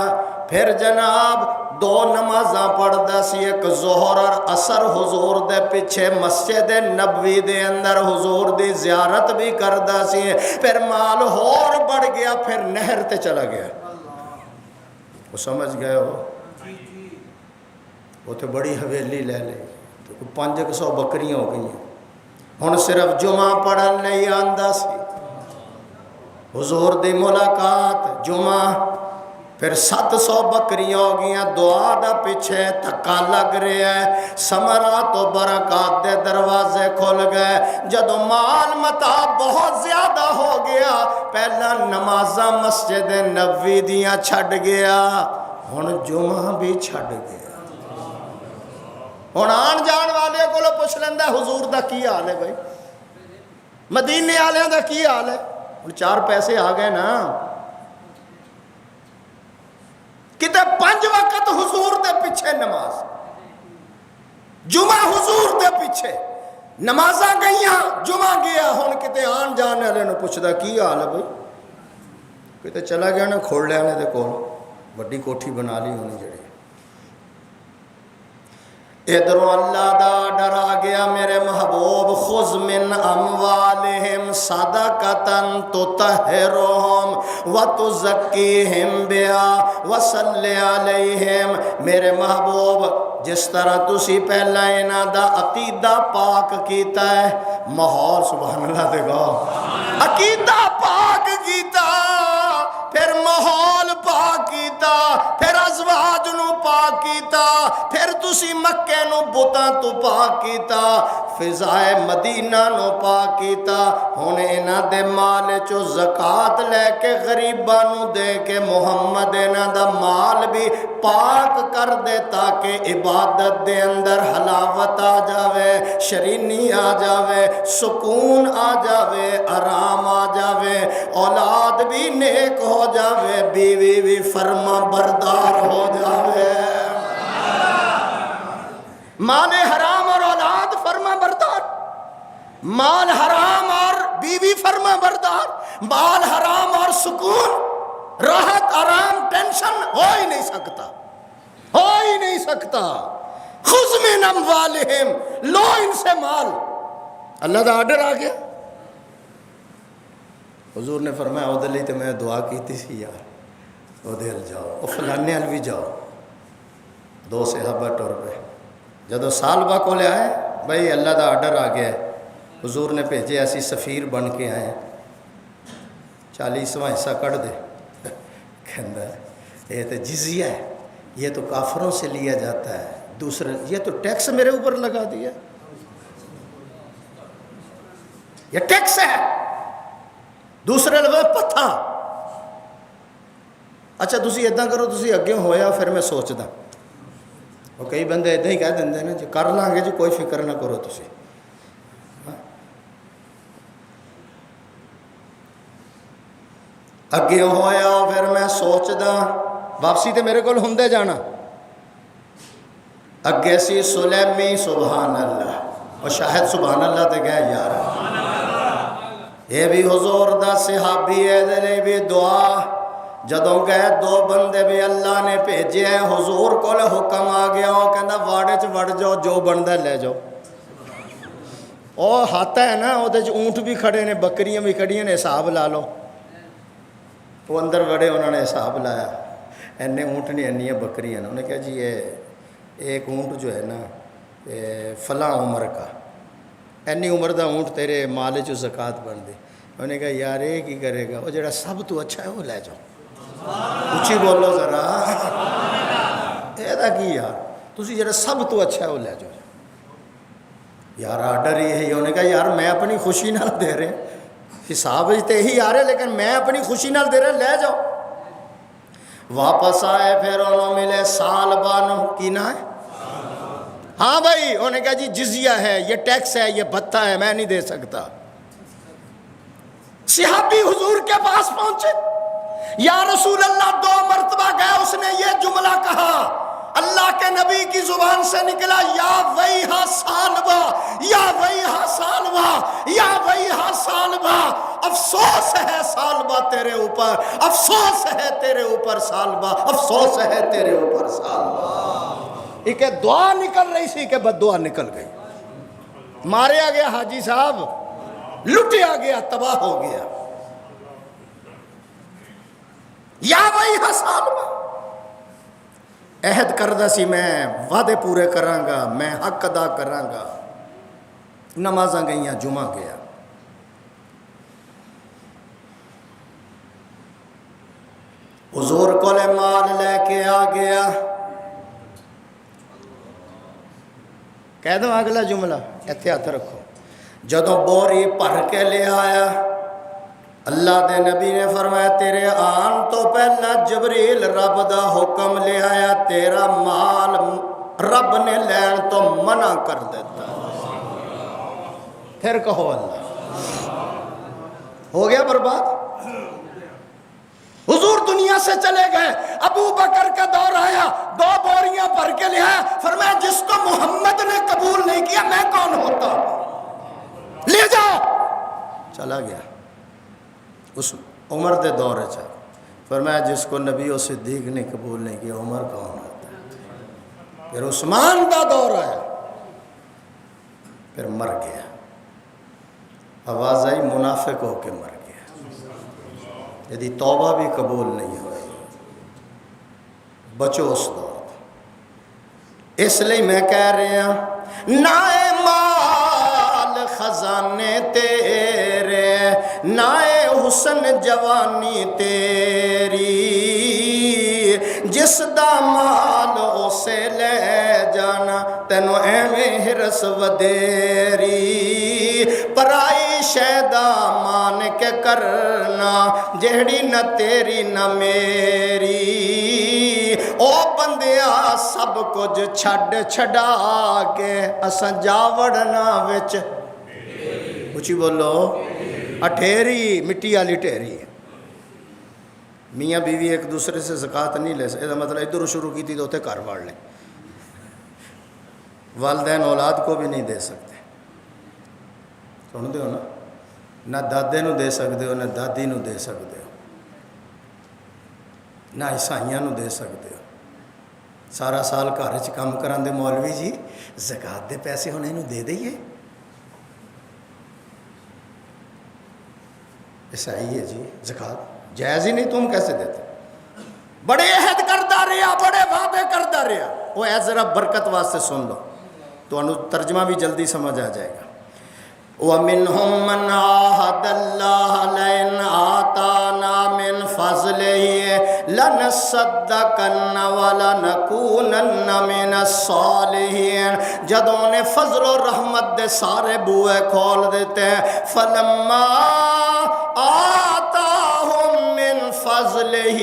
پھر جناب 2 نمازاں پڑھدا سی، ایک ظہر اور عصر حضور دے پیچھے مسجد نبوی دے اندر حضور دی زیارت بھی کردا سی۔ پھر مال ہور بڑھ گیا، پھر نہر تے چلا گیا۔ وہ سمجھ گئے ہو، وہ تو بڑی حویلی لے لے، 500 بکریاں ہو گئی، ہن صرف جمعہ پڑھن نہیں آندا سی۔ حضور دی ملاقات جمعہ، پھر 700 بکریاں ہو گئیاں، دعا دا پیچھے دھکا لگ رہا ہے۔ ثمرات و برکات دے دروازے کھل گئے۔ جدو مال متا بہت زیادہ ہو گیا، پہلا نمازاں مسجد نبوی دیاں چھڈ گیا، ہن جمعہ بھی چھڈ گیا۔ ہن آن جان والے کو پوچھ لیندہ حضور دا کی حال ہے بھائی، مدینے والوں دا کی حال ہے؟ ہن 4 پیسے آ گئے نا، کتے 5 وقت حضور دے پیچھے نماز، جمعہ حضور دے پیچھے نمازاں گئیاں، جمعہ گیا۔ ہن کتے آن جان والے نو پوچھدا کی حال ہے بھائی، کتے چلا گیا نا کھوڑ لیانے دے کول، بڑی کوٹھی بنا لی ہونی جڑی۔ ادھروں اللہ دا ڈر آ گیا، میرے محبوب خذ من اموالہم صدقۃ تطہرہم وتزکیہم بہا وصلی علیہم۔ میرے محبوب جس طرح تسی پہلا انہاں دا عقیدہ پاک کیتا ہے، ماحول سبحان اللہ دے گا، عقیدہ پاک کیتا، پھر ماحول پاک کیتا، پھر ازواج نو پاک کیتا، پھر تسی مکے نو بتاں تو پاک کیتا، فضائے مدینہ نو پاک کیتا۔ ہن انہاں دے مال چو زکات لے کے غریباں نو دے کے محمد انہاں دا مال بھی پاک کر دے، تاکہ عبادت دے اندر حلاوت آ جاوے، شرینی آ جاوے، سکون آ جاوے، آرام آ جاوے، اولاد بھی نیک ہو جاوے، بیوی بھی فرما بردار ہو جاوے۔ مال حرام اور اولاد فرما بردار، مال حرام اور بیوی فرما بردار، مال حرام اور سکون، راحت، آرام، ٹینشن ہو ہی نہیں سکتا، ہو ہی نہیں سکتا۔ خذ من اموالہم، لو ان سے مال، اللہ دا آرڈر آ گیا۔ حضور نے فرمایا او دلی تے میں دعا کیتی سی یار، او دل جاؤ، او فلانے ال بھی جاؤ۔ 2 صحابہ ٹر پے، جدو سالبہ کو لے آئے بھائی اللہ دا آرڈر آ گیا ہے، حضور نے بھیجے ایسی سفیر بن کے آئے، 40واں حصہ کٹ دے، کہندا ہے یہ تو جزیہ ہے، یہ تو کافروں سے لیا جاتا ہے، دوسرے یہ تو ٹیکس میرے اوپر لگا دیا، یہ ٹیکس ہے، دوسرے لفظ پتھا۔ اچھا تسی ادھا کرو، تسی اگے ہویا پھر میں سوچدا۔ وہ کئی بندے ادھا ہی کہہ دیں نا جی کر لیں گے جی کوئی فکر نہ کرو تسی، اگے ہویا پھر میں سوچدا، واپسی تے میرے کول ہوندے جانا، اگے سی سلیمی سبحان اللہ، اور شاہد سبحان اللہ تے گئے یار، یہ بھی حضور دا صحابی ہے، دے بھی دعا، جدوں گئے 2 بندے بھی اللہ نے بھیجے ہیں، حضور کو حکم آ گیا، وہ کہندا واڑے چ وڑ جاؤ، جو بندا لے جاؤ۔ وہ ہاتھ ہے نا، وہ اونٹ بھی کھڑے نے، بکریاں بھی کھڑی نے، حساب لا لو۔ وہ اندر وڑے، انہوں نے حساب لایا، اینے اونٹ نہیں اینیاں بکریاں نے، انہوں نے کہا جی یہ ایک اونٹ جو ہے نا فلاں عمر کا، اینی عمر دا اونٹ تیرے مال چ زکات بن دے۔ انہوں نے کہا یار یہ کی کرے گا، وہ جڑا سب تو اچھا ہے وہ لے جاؤ، اچھی بولو ذرا، یہ کی یار، تسی جڑا سب تو اچھا ہے وہ لے جاؤ۔ یار آرڈر یہی ہونے کا، یار میں اپنی خوشی نال دے رہے، حساب تو یہی آ رہے لیکن میں اپنی خوشی نال دے رہے، لے جاؤ۔ واپس آئے، پھر انہوں ملے سال بانو کی نہ ہے، ہاں بھائی، انہوں نے کہا جی جزیہ ہے، یہ ٹیکس ہے، یہ بھتہ ہے، میں نہیں دے سکتا۔ صحابی حضور کے پاس پہنچے، یا رسول اللہ، 2 مرتبہ گئے، اس نے یہ جملہ کہا، اللہ کے نبی کی زبان سے نکلا، یا ویہا سالبہ، یا ویہا سالبہ، یا ویہا سالبہ، افسوس ہے سالبہ تیرے اوپر، افسوس ہے تیرے اوپر سالبہ، افسوس ہے تیرے اوپر سالبہ۔ ایک دعا نکل رہی سی کہ بد دعا نکل گئی، ماریا گیا حاجی صاحب، لٹیا گیا، تباہ ہو گیا۔ یا ویہا سالبہ، عہد کردہ سی میں وعدے پورے کراں گا، میں حق ادا کراں گا، نمازاں گئیاں، جمعہ گیا، حضور کو مال لے کے آ گیا۔ کہہ دوں اگلا جملہ، ایتھے ہاتھ رکھو، جدوں بوری بھر کے لے آیا، اللہ دے نبی نے فرمایا تیرے آن تو پہلا جبریل رب دا حکم لے آیا، تیرا مال رب نے لین تو منع کر دیتا۔ پھر کہو اللہ، ہو گیا برباد۔ حضور دنیا سے چلے گئے، ابو بکر کا دور آیا، 2 بوریاں بھر کے لے آیا، فرمایا جس کو محمد نے قبول نہیں کیا میں کون ہوتا، لے جاؤ۔ چلا گیا، اس عمر دے دور ہے، فرمایا جس کو نبی و صدیق نے قبول نہیں کیا عمر کون ہوتا ہے۔ پھر عثمان دا دور آیا، پھر مر گیا، آواز آئی منافق ہو کے مر گیا، یدی توبہ بھی قبول نہیں ہوئی۔ بچو اس دور، اس لیے میں کہہ رہا ہوں، نہ مال خزانے تیرے، نہ حسن جوانی تیری، جس دا مال اسے لے جانا، تینو ایویں ہرس ودیری، پرائی شیدا مان کے کرنا، جہڑی نہ تیری نہ میری، او بندیا سب کچھ چھڈ چھڈا کے اساں جاوڑنا وچ، اچھی بولو، اٹھیری مٹی والی ٹھیری ہے۔ میاں بیوی ایک دوسرے سے زکوٰۃ نہیں لے سکتے، مطلب ادھر شروع کی تھی تو اتنے گھر واڑ لیں، والدین اولاد کو بھی نہیں دے سکتے، سنتے ہو نا، نہ دادے نو دے سکتے ہو، نہ دادی نو دے سکتے ہو، نہ عیسائیاں نو دے سکتے ہو۔ سارا سال گھر چ کام کران دے مولوی جی زکوٰۃ دے پیسے ہن اینو دے دئیے، عیسائی ہے جی، زکوٰۃ جائز ہی نہیں، تم کیسے دیتے؟ بڑے عہد کرتا رہا، بڑے وعدے کرتا رہا۔ وہ اے ذرا برکت واسطے سن لو تو انہوں ترجمہ بھی جلدی سمجھ آ جائے گا۔ وَمِنْهُمْ مَنْ عَاهَدَ اللَّهَ لَئِنْ آتَانَا مِنْ فَضْلِهِ لَنَصَّدَّقَنَّ وَلَنَكُونَنَّ مِنَ الصَّالِحِينَ، جدوں نے فضل و رحمت دے سارے بوئے کھول دیتے ہیں، فَلَمَّا آتَاهُمْ مِنْ فَضْلِهِ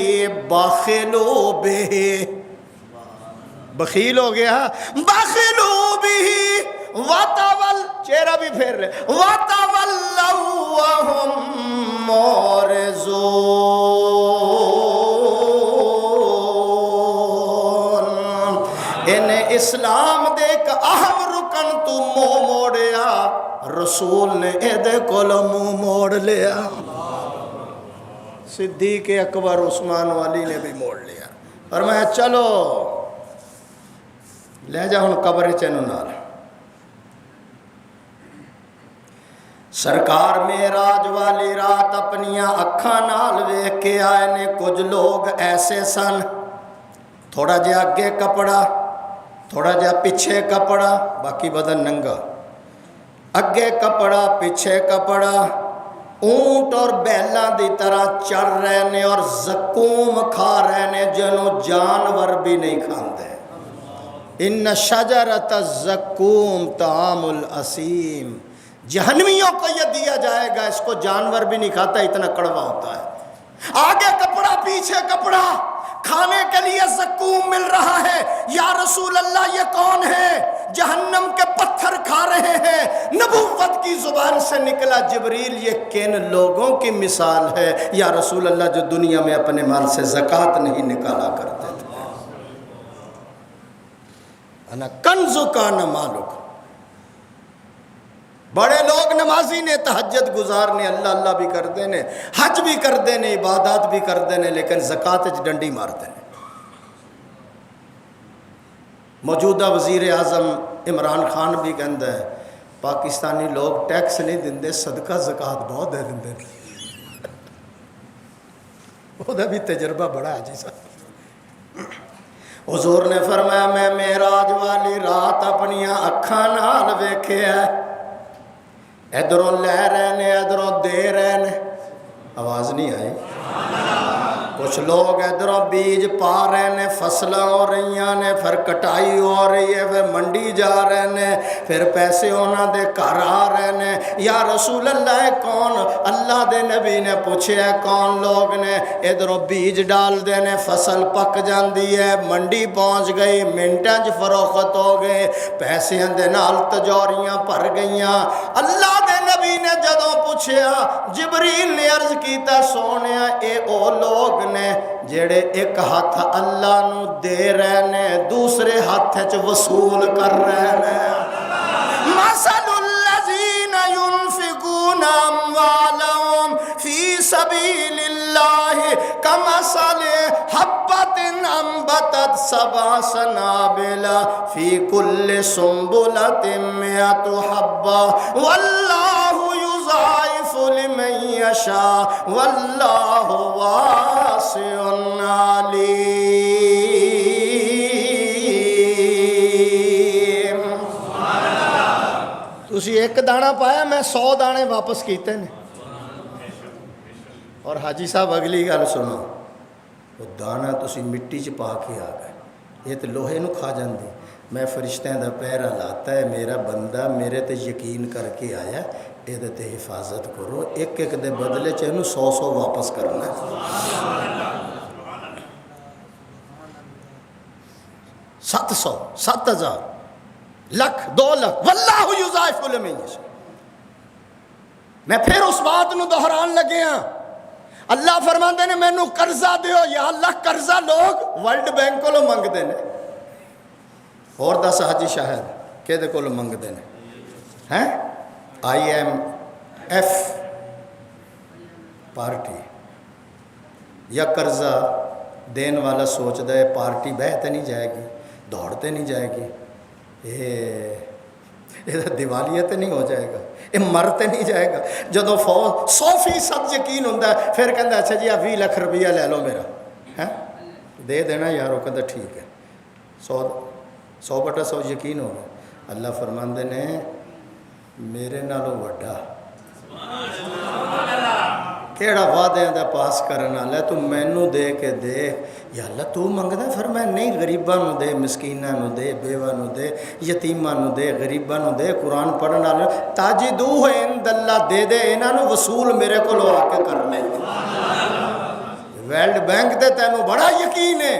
بَخِلُوا بِهِ، بخیل ہو گیا، بَخِلُوا بِهِ وَتَوَلَّوْا، چہرہ بھی پھیر رہے، وَتَوَلَّوْا وَهُمْ مُعْرِضُونَ، انہیں اسلام دے ایک اہم رکن تو منہ موڑیا، رسول نے ایدے کول منہ موڑ لیا، صدیق اکبر عثمان والی نے بھی موڑ لیا، فرمایا چلو لے جا ہن قبر چینو نال۔ سرکار معراج والی رات اپنیاں اکھاں نال ویکھ کے آئے نے، کچھ لوگ ایسے سن، تھوڑا جہا اگے کپڑا، تھوڑا جہا پیچھے کپڑا، باقی بدن ننگا، اگے کپڑا پیچھے کپڑا، اونٹ اور بیلاں دی طرح چر رہے نے اور زکوم کھا رہے نے جنوں جانور بھی نہیں کھاندے۔ ان شجرۃ الزقوم طعام الاسیم، جہنمیوں کو یہ دیا جائے گا، اس کو جانور بھی نہیں کھاتا، اتنا کڑوا ہوتا ہے۔ آگے کپڑا پیچھے کپڑا، کھانے کے لیے زقوم مل رہا ہے۔ یا رسول اللہ یہ کون ہے؟ جہنم کے پتھر کھا رہے ہیں۔ نبوت کی زبان سے نکلا جبریل یہ کن لوگوں کی مثال ہے یا رسول اللہ جو دنیا میں اپنے مال سے زکوٰۃ نہیں نکالا کرتے تھے۔ انا کنزک انا مالک۔ بڑے لوگ نمازی نے، تہجد گزار نے، اللہ اللہ بھی کر دینے، حج بھی کر دینے، عبادات بھی کر دینے، لیکن زکوٰۃ ڈنڈی مار دینے۔ موجودہ وزیر اعظم عمران خان بھی کہندا ہے پاکستانی لوگ ٹیکس نہیں دیندے، صدقہ زکوٰۃ بہت دے دیندے۔ وہ بھی تجربہ بڑا ہے جی صاحب۔ حضور نے فرمایا میں معراج والی رات اپنی اکھاں نال ویکھیا، ادھروں لے رہے نے ادھروں دے رہے نے، آواز نہیں آئی؟ کچھ لوگ ادھروں بیج پا رہے نے، فصلیں ہو رہی نے، پھر کٹائی ہو رہی ہے، پھر منڈی جا رہے نے، پھر پیسے انہاں دے گھر آ رہے نے۔ یا رسول اللہ کون؟ اللہ دے نبی نے پوچھا کون لوگ نے؟ ادھروں بیج ڈال دینے، فصل پک جاندی ہے، منڈی پہنچ گئی، منٹاں چ فروخت ہو گئے، پیسے دے نال تجوریاں بھر گئیاں۔ اللہ دے نبی نے جدوں پوچھا، جبریل نے عرض کیتا سونیا اے او لوگ نے جڑے ایک ہاتھ اللہ نو دے رہے نے، دوسرے ہاتھ چ وصول کر رہے نے۔ مثل الذین ينفقون اموالهم فی سبیل اللہ کمثل حبۃ انبتت سبع سنابل فی کل سنبلۃ مئۃ حبۃ واللہ یضاعف لمن یشاء واللہ واسع علیم۔ تسی ایک دانہ پایا، میں 100 دانے واپس کیتے نے۔ اور حاجی صاحب اگلی گل سنو، وہ دانہ تسی مٹی چ پا کے آ گئے، یہ تو لوہے نو کھا جاندی۔ میں فرشتیاں دا پیرا لاتا ہے، میرا بندہ میرے تے یقین کر کے آیا، یہ تے حفاظت کرو، ایک ایک دے بدلے چ اینو 100 واپس کرنا ہے۔ 700 7000 لکھ 2 لاکھ، واللہ یضاعف لمن یشاء۔ میں پھر اس بات نو دہران لگے ہاں، اللہ فرماندے نے مینوں قرضہ دیو، یا اللہ قرضہ لوگ ورلڈ بینک کو منگ دے نے، اور دس حاجی شاہد کہ دے کو منگ دے نے ہیں IMF پارٹی یا قرضہ دین والا سوچ دے پارٹی بہتے نہیں جائے گی، دوڑتے نہیں جائے گی، یہ دیوالیت نہیں ہو جائے گا، یہ مرتے نہیں جائے گا۔ جدو 100% یقین ہوتا ہے پھر کہتا اچھا جی 20 لاکھ روپیہ لے لو میرا، ہے دے دینا یار، وہ کہتا ٹھیک ہے، 100/100 یقین ہوگا۔ اللہ فرماندے نے میرے نالوں وڈا کیڑا وعدے دا پاس کرنا ہے، تو مینوں دے کے دے، یا اللہ تو منگدا، فرمایا نہیں غریباں نو دے، مسکیناں نو دے، بیواں نو دے، یتیماں نو دے، غریباں نو دے، قرآن پڑھن والے تاجدوہ عند اللہ دے دے، انہاں نو وصول میرے کولوں آ کے کرنے۔ ورلڈ بینک تے تینوں بڑا یقین ہے،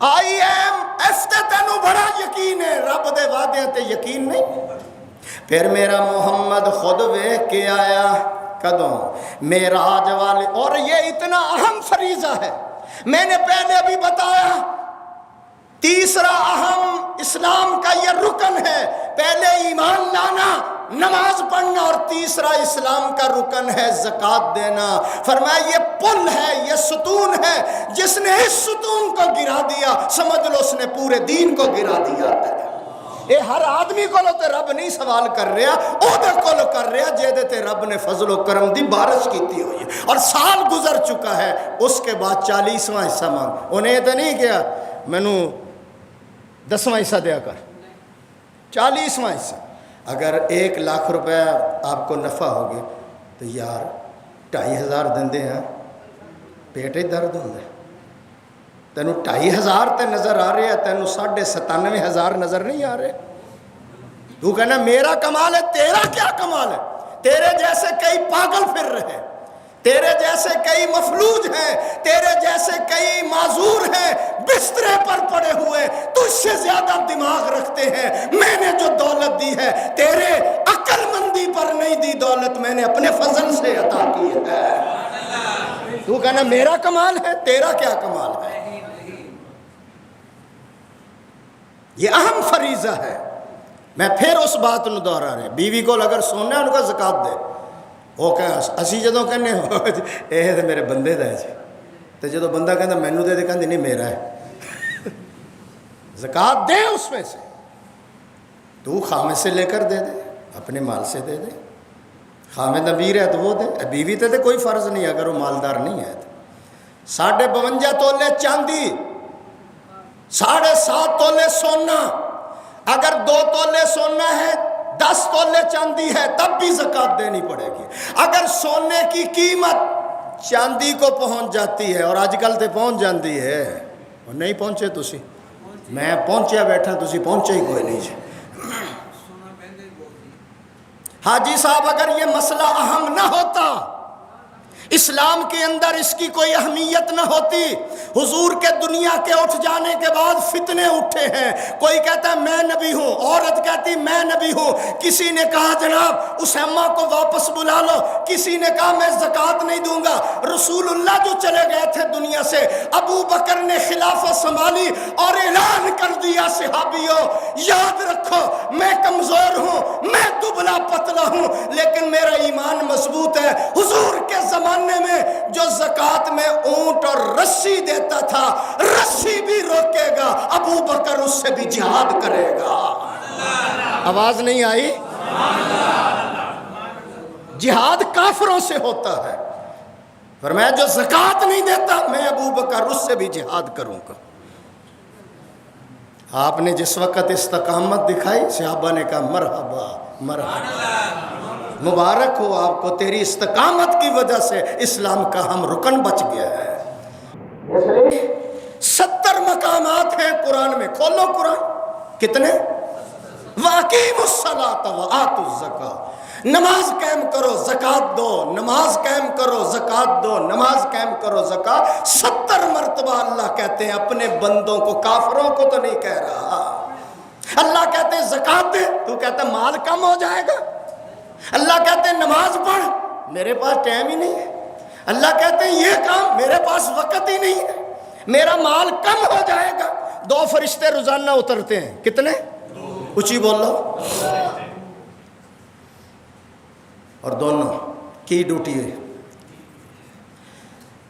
IMF تے تینوں بڑا یقین ہے، رب دے وعدے تے یقین نہیں۔ پھر میرا محمد خود ویکھ کے آیا، کدوں؟ معراج والے، اور یہ اتنا اہم فریضہ ہے، میں نے پہلے ابھی بتایا، تیسرا اہم اسلام کا یہ رکن ہے، پہلے ایمان لانا، نماز پڑھنا، اور تیسرا اسلام کا رکن ہے زکوٰۃ دینا۔ فرمایا یہ پل ہے، یہ ستون ہے، جس نے اس ستون کو گرا دیا سمجھ لو اس نے پورے دین کو گرا دیا۔ یہ ہر آدمی کو تے رب نہیں سوال کر رہا، او دے کو کر رہا جے تے رب نے فضل و کرم دی بارش کیتی ہوئی ہے، اور سال گزر چکا ہے، اس کے بعد 40واں حصہ مانگ۔ انہیں تو نہیں کیا مینوں 10واں حصہ دیا کر، 40واں حصہ۔ اگر 1 لاکھ روپے آپ کو نفع ہوگی تو یار 2500 دیں ہیں، پیٹ ہی درد ہوتا ہے۔ تینوں 2500 تے نظر آ رہے ہیں، تینوں 97,500 نظر نہیں آ رہے؟ تو کہنا میرا کمال ہے، تیرا کیا کمال ہے؟ تیرے جیسے کئی پاگل پھر رہے ہیں، تیرے جیسے کئی مفلوج ہیں، تیرے جیسے کئی معذور ہیں، بسترے پر پڑے ہوئے، تجھ سے زیادہ دماغ رکھتے ہیں۔ میں نے جو دولت دی ہے تیرے عقل مندی پر نہیں دی، دولت میں نے اپنے فضل سے عطا کی ہے۔ تو کہنا میرا کمال ہے، تیرا کیا کمال ہے؟ یہ اہم فریضہ ہے۔ میں پھر اس بات نو دوہرا رہا، بیوی کو اگر سونا ہے ان کا زکات دے۔ وہ کہ اسی جدوں کہنے یہ تو میرے بندے دا ہے جی، تو جدو بندہ کہتا مینو دے دے، کہتے نہیں میرا ہے۔ زکات دے اس میں سے، تو خامد سے لے کر دے دے، اپنے مال سے دے دے۔ خامد امیر ہے تو وہ دے، بیوی تے کوئی فرض نہیں اگر وہ مالدار نہیں ہے۔ 52.5 تولے چاندی، 7.5 تولے سونا، اگر 2 تولے سونا ہے 10 تولے چاندی ہے تب بھی زکات دینی پڑے گی۔ اگر سونے کی قیمت چاندی کو پہنچ جاتی ہے، اور آج کل تے پہنچ جاتی ہے، اور نہیں پہنچے تسی، میں پہنچیا بیٹھا تسی پہنچے ہی کوئی نہیں جی۔ حاجی صاحب اگر یہ مسئلہ اہم نہ ہوتا، اسلام کے اندر اس کی کوئی اہمیت نہ ہوتی، حضور کے دنیا کے اٹھ جانے کے بعد فتنے اٹھے ہیں۔ کوئی کہتا ہے میں نبی ہوں، عورت کہتی میں نبی ہوں، کسی نے کہا جناب اسامہ کو واپس بلا لو، کسی نے کہا میں زکوٰۃ نہیں دوں گا۔ رسول اللہ جو چلے گئے تھے دنیا سے، ابو بکر نے خلافت سنبھالی اور اعلان کر دیا صحابیوں یاد رکھو میں کمزور ہوں، میں دبلا پتلا ہوں، لیکن میرا ایمان مضبوط ہے۔ حضور کے زمانے میں جو زکوٰۃ میں اونٹ اور رسی دیتا تھا، رسی بھی روکے گا، ابو بکر اس سے بھی جہاد کرے گا۔ آواز نہیں آئی؟ جہاد کافروں سے ہوتا ہے، فرمایا جو زکوٰۃ نہیں دیتا میں ابو بکر اس سے بھی جہاد کروں گا۔ آپ نے جس وقت استقامت دکھائی، صحابہ نے کہا مرحبا مرحبا، مبارک ہو آپ کو، تیری استقامت کی وجہ سے اسلام کا ہم رکن بچ گیا ہے۔ 70 مقامات ہیں قرآن میں، کھولو قرآن، کتنے؟ وَأَقِیمُوا الصَّلَاةَ وَآتُوا الزَّکَاةَ، نماز قائم کرو زکوٰۃ دو، نماز قائم کرو زکوٰۃ دو، نماز قائم کرو زکوٰۃ۔ 70 مرتبہ اللہ کہتے ہیں اپنے بندوں کو، کافروں کو تو نہیں کہہ رہا۔ اللہ کہتے ہیں زکوٰۃ دے، تو کہتا ہے مال کم ہو جائے گا۔ اللہ کہتے ہیں نماز پڑھ، میرے پاس ٹائم ہی نہیں ہے۔ اللہ کہتے ہیں یہ کام، میرے پاس وقت ہی نہیں ہے، میرا مال کم ہو جائے گا۔ 2 فرشتے روزانہ اترتے ہیں، کتنے؟ اونچی بولو۔ اور دونوں کی ڈیوٹی ہے؟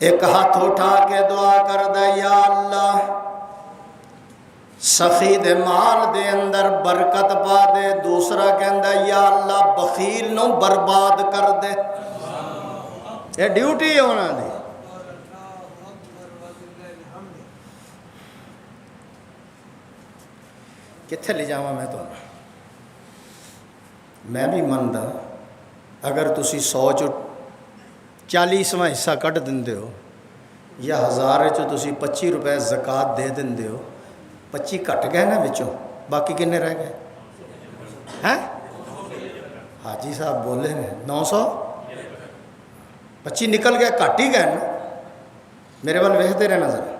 ایک ہاتھ اٹھا کے دعا کر دے یا اللہ سخی دے مال دے اندر برکت پا دے، دوسرا کہندا یا اللہ بخیل نو برباد کر دے۔ یہ ڈیوٹی ہونا دی۔ کتنے لے جاواں میں تو میں بھی مندا اگر تسی 100 چ 40واں حصہ کٹ دیندے ہو، یا 1000 چ تسی 25 روپے زکوٰۃ دے دیندے ہو، 25 کٹ گئے نا بچوں، باقی کنے رہ گئے ہیں؟ حاجی صاحب بولے نے 900، 25 نکل گئے، کٹ ہی گئے نا۔ میرے وال ویکھدے رہنا ذرا،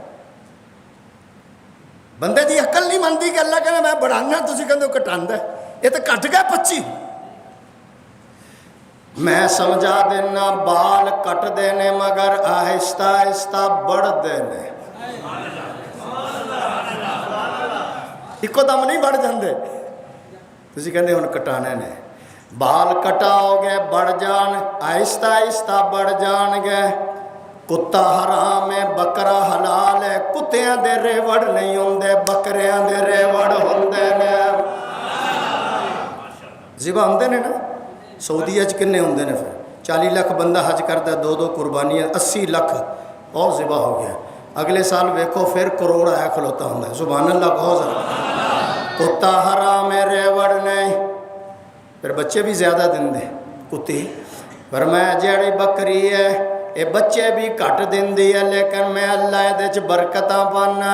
بندے دی عقل نہیں منتی کہ اللہ کہنا میں بڑھانا، تسی کہندے ہو گھٹاندا ہے، یہ تو کٹ گئے 25۔ میں سمجھا دینا بال کٹ دینے مگر آہستہ آہستہ بڑھ دینے، ایکو دم نہیں بڑھ جاندے۔ تسی کہندے ہن کٹانے نے، بال کٹاؤ گے بڑھ جان، آہستہ آہستہ بڑھ جان گے۔ کتا حرام ہے بکرا حلال ہے، کتیاں دے ریوڑ نہیں ہوندے، بکریاں دے ریوڑ ہوندے نے۔ ذبح ہوندے نے نا، سعودیہ چ کنے ہوندے نے؟ پھر 40 لاکھ بندہ حج کرتا ہے، 2 قربانیاں، 80 لاکھ اور ذبح ہو گیا۔ اگلے سال ویکھو پھر کروڑ آیا کھلوتا ہوں ہے، سبحان اللہ کہو ذرا۔ کتا حرام ہے ریوڑ نہیں، پھر بچے بھی زیادہ دن دے کتی۔ فرمایا جیڑی بکری ہے یہ بچے بھی کٹ دیندی ہے لیکن میں اللہ دے چ برکتاں پانا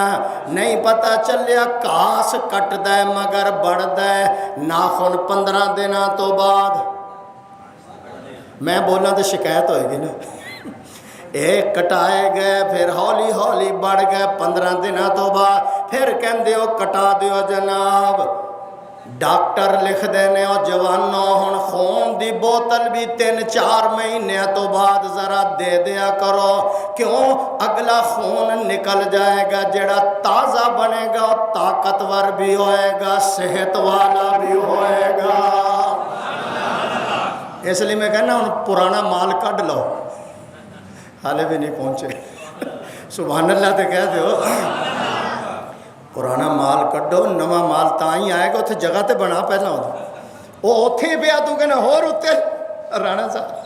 نہیں پتہ چلیا کاس کٹدا ہے مگر بڑھدا ہے ناخن 15 دنوں تو بعد میں بولا تو شکایت ہوئے گی نا ایک کٹائے گئے پھر ہولی ہولی بڑھ گئے 15 دنوں تو بعد پھر کہندے ہو کٹا دیو جناب ڈاکٹر لکھ دینے اور جوانوں ہن خون دی بوتل بھی 3-4 مہینے تو بعد ذرا دے دیا کرو کیوں اگلا خون نکل جائے گا جڑا تازہ بنے گا اور طاقتور بھی ہوئے گا صحت والا بھی ہوئے گا اس لیے میں کہنا ہن پرانا مال کڈ لو حالے بھی نہیں پہنچے سبحان اللہ تے کہہ دیو پرانا مال کڈو نواں مال تاں آئے گا اتنے جگہ تے بنا پہلا وہ اتنے ہی پیا تو کہنا ہور اتنے رانا صاحب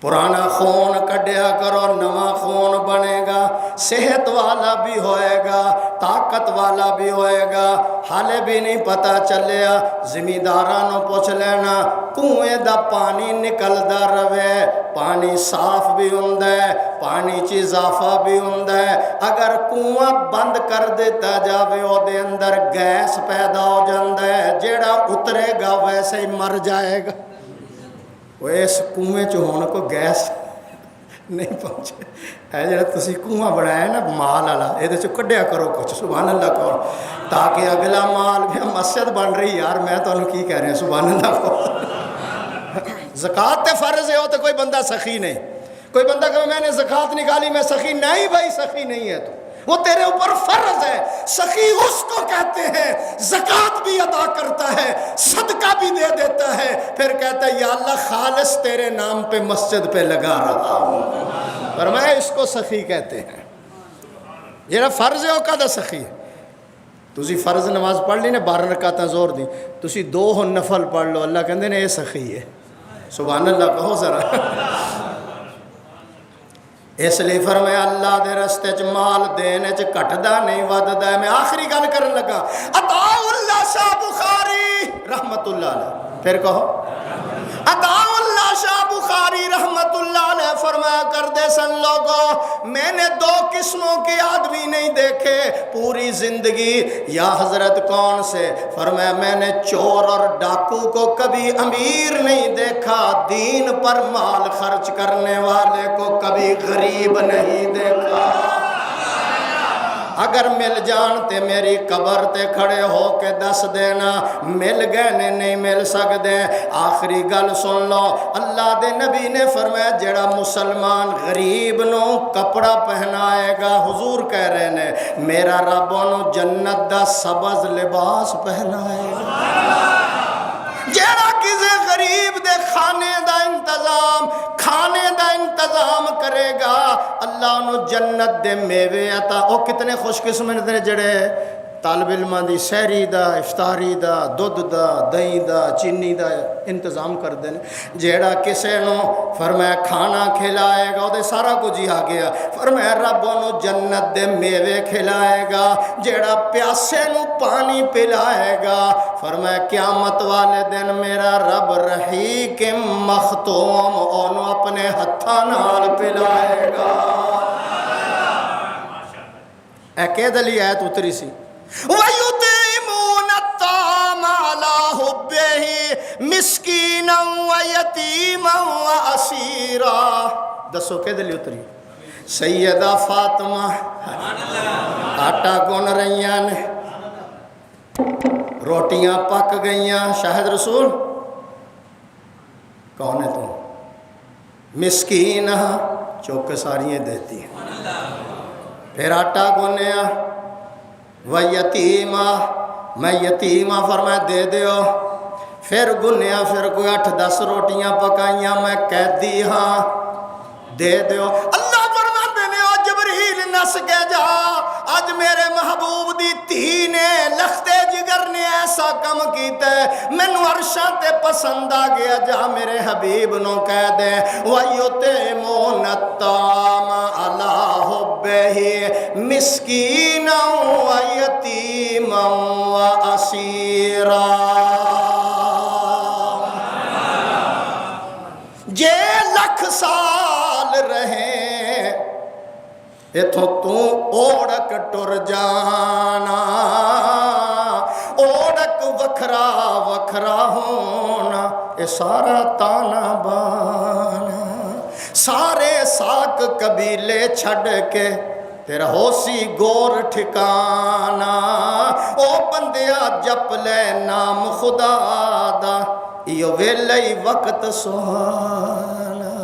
پرانا خون کڈیا کرو نواں خون بنے گا صحت والا بھی ہوئے گا طاقت والا بھی ہوئے گا حالے بھی نہیں پتہ چلیا زمینداراں پوچھ لینا کنویں دا پانی نکلدا رہے پانی صاف بھی ہوندا ہے پانی چ اضافہ بھی ہوندا ہے اگر کنواں بند کر دیتا جاوے او دے اندر گیس پیدا ہو جاندا ہے جیڑا اترے گا ویسے ہی مر جائے گا وہ اس کنویں چ ہون کو گیس نہیں پہنچے ہے جڑا تسی کنواں بنایا نا مال والا یہ کڈیا کرو کچھ سبحان اللہ کرو تاکہ اگلا مال بھی مسجد بن رہی یار میں تمہیں کی کہہ رہے ہیں سبحان اللہ کو زکوٰۃ تے فرض ہے ہو تو کوئی بندہ سخی نہیں کوئی بندہ کہ میں نے زکوٰۃ نکالی میں سخی نہیں بھائی سخی نہیں ہے تو وہ تیرے اوپر فرض ہے سخی اس کو کہتے ہیں زکوٰۃ بھی ادا کرتا ہے صدقہ بھی دے دیتا ہے پھر کہتا ہے یا اللہ خالص تیرے نام پہ مسجد پہ لگا رہا ہوں فرمایا اس کو سخی کہتے ہیں یہ فرض ہے وہ کہتا سخی ہے تسی فرض نماز پڑھ لی نا 12 رکعتاں زور دی تسی 2 نفل پڑھ لو اللہ کہندے نے یہ سخی ہے سبحان اللہ کہو ذرا اس لیے فرمایا اللہ دے رستے چ مال دینے چ کٹدا نہیں وددا ہے میں آخری گل کرن لگا عطا اللہ شاہ بخاری رحمت اللہ علیہ پھر کہو عطا اللہ شاہ بخاری رحمت اللہ علیہ فرمایا کرتے سن لوگوں میں نے 2 قسموں کے آدمی نہیں دیکھے پوری زندگی یا حضرت کون سے فرمایا میں نے چور اور ڈاکو کو کبھی امیر نہیں دیکھا دین پر مال خرچ کرنے والے کو کبھی غریب نہیں دیکھا اگر مل جان تے میری قبر تے کھڑے ہو کے دس دینا مل گئے نے نہیں مل سکتے آخری گل سن لو اللہ دے نبی نے فرمایا جڑا مسلمان غریب نو کپڑا پہنائے گا حضور کہہ رہے نے میرا رب انہوں جنت دا سبز لباس پہنائے گا جڑا کسی غریب دے کھانے دا انتظام کرے گا اللہ انہوں جنت دے میوے عطا او کتنے خوش قسمت نے جڑے طالب علماں دی سحری دا افطاری دا دودھ دا دہی دا چینی دا انتظام کر دیں جیڑا کسے نو فرمایا کھانا کھلائے گا وہ سارا کچھ ہی آ گیا فرمایا رب انہوں جنت دے میوے کھلائے گا جیڑا پیاسے نو پانی پلائے گا فرمایا قیامت والے دن میرا رب رحیق مختوم انہوں اپنے ہتھاں نال پلائے گا اے کہ دلی آیت اتری سی وَيُطْعِمُونَ الطَّعَامَ عَلَىٰ حُبِّهِ مِسْكِينًا وَيَتِيمًا وَأَسِيرًا دسو کہ دلی اتری سیدہ فاطمہ آٹا گن رہیاں نے روٹیاں پک گئیاں شاہد رسول کون ہے تم مسکین چوک ساریاں دیتی ہیں پھر آٹا گنیا و یتیمہ میں یتیمہ فرمایا دے دیو پھر گنیا پھر کوئی 8-10 روٹیاں پکائیاں میں قیدی ہاں دے دیو اللہ فرماتے نے آج جبریل نس کے جا آج میرے محبوب دی تھی نے لختے جگر نے ایسا کم کیتا ہے مینوں عرشاں تے پسند آ گیا جا میرے حبیب نو کہہ دے وَيُطْعِمُونَ الطَّعَامَ عَلَىٰ حُبِّهِ مِسْكِينًا وَيَتِيمًا وَأَسِيرًا جے لکھ سال اتھوں تو اوڑک ٹر جانا، اوڑک وکھرا وکھرا ہونا، اے سارا تانا بانا، سارے ساک قبیلے چھڑ کے تیرا ہو سی گور ٹھکانا، او بندیا جپ لے نام خدا دا، ایو ویلے وقت سہانا،